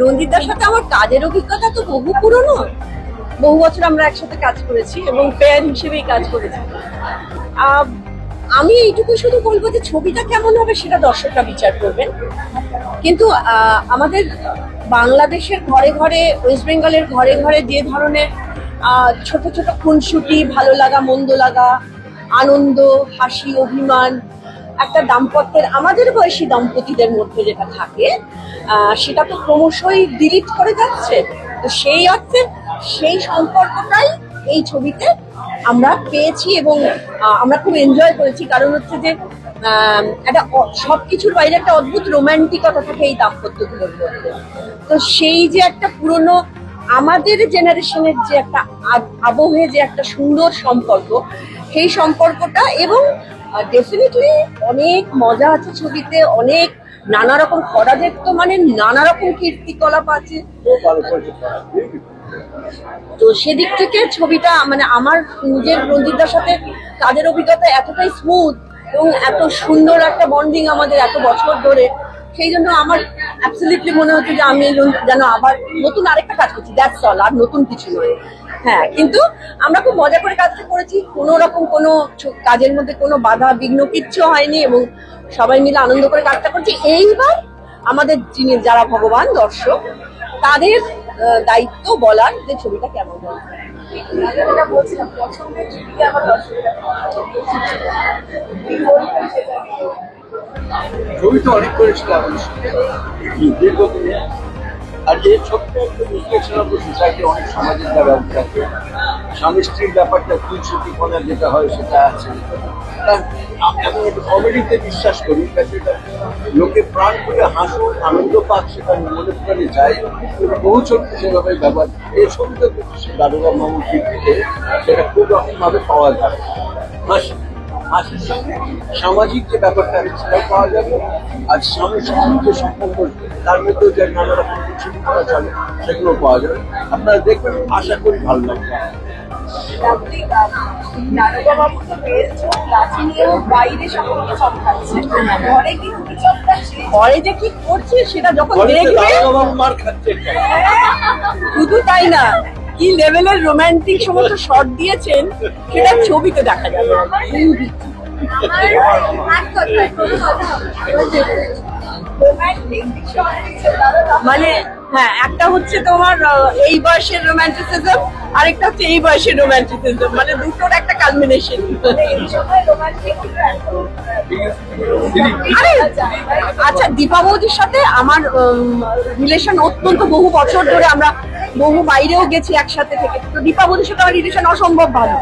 রঞ্জিতার সাথে আমার কাজের অভিজ্ঞতা তো বহু পুরনো, বহু বছর আমরা একসাথে কাজ করেছি এবং পেয়ার হিসেবেই কাজ করেছি। আমি এইটুকু শুধু বলবো যে ছবিটা কেমন হবে সেটা দর্শকরা বিচার করবেন। কিন্তু আমাদের বাংলাদেশের ঘরে ঘরে, ওয়েস্ট বেঙ্গলের ঘরে ঘরে যে ধরনের ছোট ছোট খুনসুটি, ভালো লাগা মন্দ লাগা, আনন্দ, হাসি, অভিমান, একটা দাম্পত্যের আমাদের বয়সী দম্পতিদের মধ্যে যেটা থাকে সেটা তো ক্রমশই ডিলিট করে যাচ্ছে। তো সেই অর্থে সেই সম্পর্কটাই এই ছবিতে আমরা পেয়েছি এবং আমরা খুব এনজয় করেছি। কারণ হচ্ছে যে একটা সবকিছুর বাইরে একটা অদ্ভুত রোম্যান্টিকতা থাকে এই দাম্পত্যগুলোর মধ্যে। তো সেই যে একটা পুরনো আমাদের জেনারেশনের যে একটা আবহে যে একটা সুন্দর সম্পর্ক, সেই সম্পর্কটা এবং ডেফিনেটলি অনেক মজা আছে ছবিতে, অনেক নানা রকম খরাজের তো মানে নানা রকম কীর্তিকলাপ আছে। তো সেদিক থেকে ছবিটা মানে আমার নিজের রঞ্জিতার সাথে কাজের অভিজ্ঞতা এতটাই স্মুথ এবং এত সুন্দর একটা বন্ডিং আমাদের এত বছর ধরে, সেই জন্য আমার অ্যাবসলিউটলি মনে হচ্ছে যে আমি যেন আবার নতুন আরেকটা কাজ করছি, দ্যাটস অল, আর নতুন কিছু নয়। হ্যাঁ, কিন্তু আমরা খুব মজা করে কাজটা করেছি, কোনো রকম কোনো কাজের মধ্যে কোনো বাধা বিঘ্ন কিচ্ছু হয়নি, এবং সবাই মিলে আনন্দ করে কাজটা করছি। এইবার আমাদের যিনি যারা ভগবান দর্শক, তাদের দায়িত্ব বলার যে ছবিটা কেমন হয়। বলছিলাম পছন্দের ছবিটা আমার ছবি তো অনেক করেছিলাম দীর্ঘদিনে, আর এই ছবিটা একটা রিফ্লেকশন অফ সোসাইটি, অনেক সমাজের যা ব্যবস্থা আছে, স্বামী স্ত্রীর ব্যাপারটা খুব সত্যিপনা যেটা হয় সেটা আছে। আমি একটু কমেডিতে বিশ্বাস করি, লোকে প্রাণ খুলে হাসুন, আনন্দ পাক, সেটা মনে প্রাণে চাই। বহু ছবি সেভাবে ব্যবহার, এই ছবিটা কিন্তু সে দারোগা মামুর ভিত্তিতে সেটা খুব রকমভাবে পাওয়া যায়। হাসির সঙ্গে সামাজিক যে ব্যাপারটা আছে সেটাও পাওয়া যাবে, আর স্বামী স্ত্রীর যে সম্পর্ক তার মধ্যেও যে নানা রকম কিছু করা চলে সেগুলো পাওয়া যাবে। আপনারা দেখবেন, আশা করি ভালো লাগবে। ঘরে যে কি করছে সেটা যখন দেখবে, শুধু তাই না, কি লেভেলের রোমান্টিক সমস্ত শট দিয়েছেন সেটা ছবিতে দেখা যাবে। মানে হ্যাঁ, একটা হচ্ছে তোমার এই বয়সের রোমান্টিসিজম, আরেকটা হচ্ছে এই বয়সের রোমান্টিসিজম, মানে দুটোর একটা কালমিনেশন। আচ্ছা, দীপা বৌদির সাথে আমার রিলেশন অত্যন্ত বহু বছর ধরে, আমরা বহু বাইরেও গেছি একসাথে থেকে, তো দীপা বৌদির সাথে আমার রিলেশন অসম্ভব ভালো।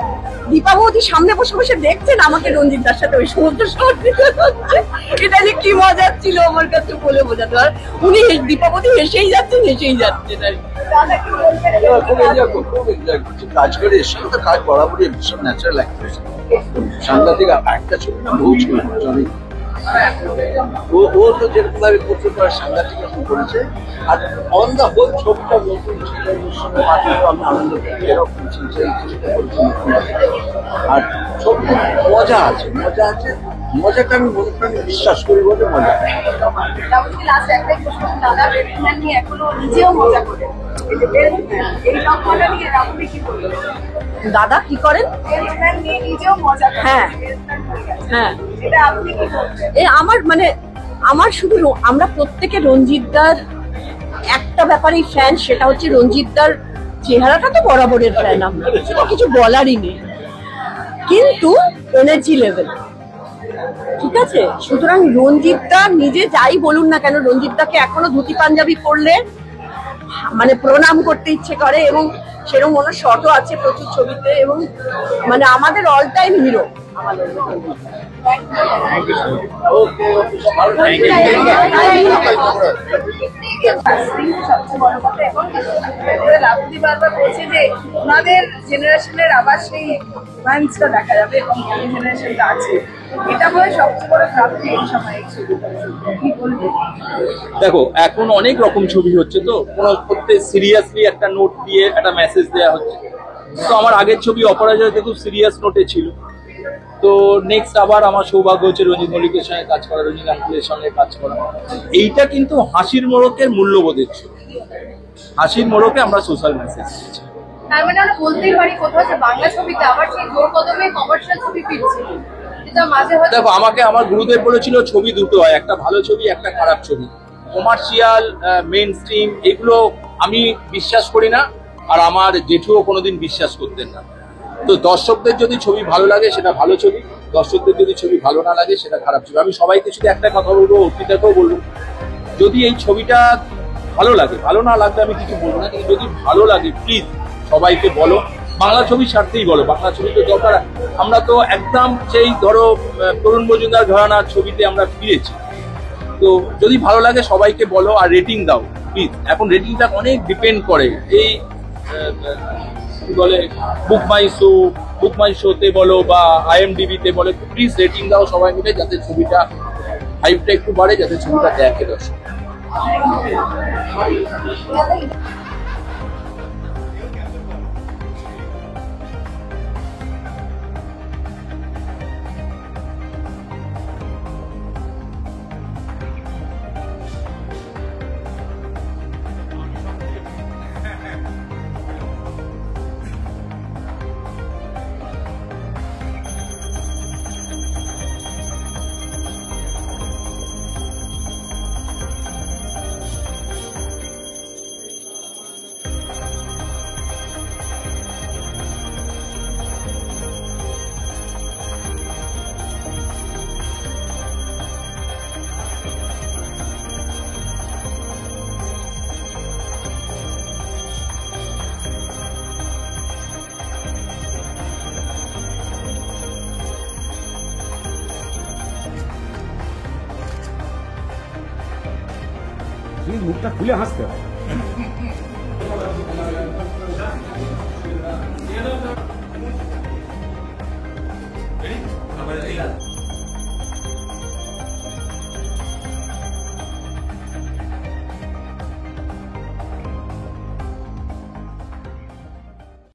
দীপা বৌদির সামনে বসে বসে দেখছেন আমাকে রঞ্জিত দার সাথে ওই সমস্ত শট দিতে হচ্ছে, এটা যে কি মজার ছিল আমার কাছে বলে বোঝাতে পারে। উনি দীপা বৌদি হেসেই যাচ্ছেন। কাজ করে এসে তো কাজ বরাবরই ভীষণ ন্যাচারাল একটা সাংঘাতিক একটা ছবি না, বহু ছবি ও তো যেরকম ভাবে করতে পারে সাংঘাতিক রকম করেছে। আর অন দ্য হোল ছবিটা নতুন ছিল, আমি আনন্দ পেয়েছি এরকম। আর ছবিতে মজা আছে, মজাটা আমি মনে প্রাণে বিশ্বাস করি বলে মজা। দাদা কি করেন? হ্যাঁ হ্যাঁ, আমার মানে আমার শুধু আমরা প্রত্যেকে রঞ্জিতদার একটা ব্যাপারেই ফ্যান, সেটা হচ্ছে রঞ্জিতদার চেহারাটা তো বরাবরের ফ্যান, আমরা সেটা কিছু বলারই নেই, কিন্তু এনার্জি লেভেল ঠিক আছে। সুতরাং রঞ্জিতদা নিজে যাই বলুন না কেন, রঞ্জিতদাকে এখনো ধুতি পাঞ্জাবি পরলে মানে প্রণাম করতে ইচ্ছে করে, এবং সেরকম ওনার শটও আছে প্রচুর ছবিতে, এবং মানে আমাদের অল টাইম হিরো আমাদের। ওনাদের জেনারেশনের আবার সেই রোম্যান্সটা দেখা যাবে, এবং জেনারেশনটা আছে, এটা বলে সবচেয়ে বড় প্রাপ্তি এই সময়। কি বলবো, দেখো এখন অনেক রকম ছবি হচ্ছে, তো প্রত্যেক সিরিয়াসলি একটা নোট দিয়ে একটা মেসেজ দেওয়া হচ্ছে। তো আমার আগের ছবি অপরাজয়তে খুব সিরিয়াস নোটে ছিল, তো নেক্সট আবার আমার সৌভাগ্য হচ্ছে রঞ্জিত মল্লিকের সঙ্গে কাজ করা, রঞ্জিত আঙ্কুলের সঙ্গে কাজ করা। এইটা কিন্তু হাসির মোড়কের মূল্যবোধের ছবি, হাসির মোড়কে আমরা সোশ্যাল মেসেজ দিচ্ছি। তার মানে আমরা বলতেই পারি কোথাও যে বাংলা ছবিতে আবার সেই জোর কদমে কমার্শিয়াল ছবি ফিরছে। দেখো, আমাকে আমার গুরুদেব বলেছিল ছবি দুটো হয়, একটা ভালো ছবি, একটা খারাপ ছবি। কমার্শিয়াল, মেইন স্ট্রিম এগুলো আমি বিশ্বাস করি না, আর আমার জেঠুও কোনোদিন বিশ্বাস করতেন না। তো দর্শকদের যদি ছবি ভালো লাগে সেটা ভালো ছবি, দর্শকদের যদি ছবি ভালো না লাগে সেটা খারাপ ছবি। আমি সবাইকে শুধু একটা কথা বলবো, অর্পিতাকেও বলবো, যদি এই ছবিটা ভালো লাগে, ভালো না লাগলে আমি কিছু বলবো না, কিন্তু যদি ভালো লাগে প্লিজ সবাইকে বলো, বাংলা ছবির স্বার্থেই বলো। বাংলা ছবি তো দরকার, আমরা তো একদম সেই ধরো তরুণ মজুমদার ঘরানার ছবিতে আমরা ফিরেছি। তো যদি ভালো লাগে সবাইকে বলো, আর রেটিং দাও প্লিজ। এখন রেটিংটা অনেক ডিপেন্ড করে এই কি বলে বুক মাই শোতে বলো বা IMDb-তে বলো, প্লিজ রেটিং দাও সবাই মিলে, যাতে ছবিটা হাইপটা একটু বাড়ে, যাতে ছবিটা দেখে দর্শক। প্লিজ মুখটা খুলে হাসতে হয়। Ready?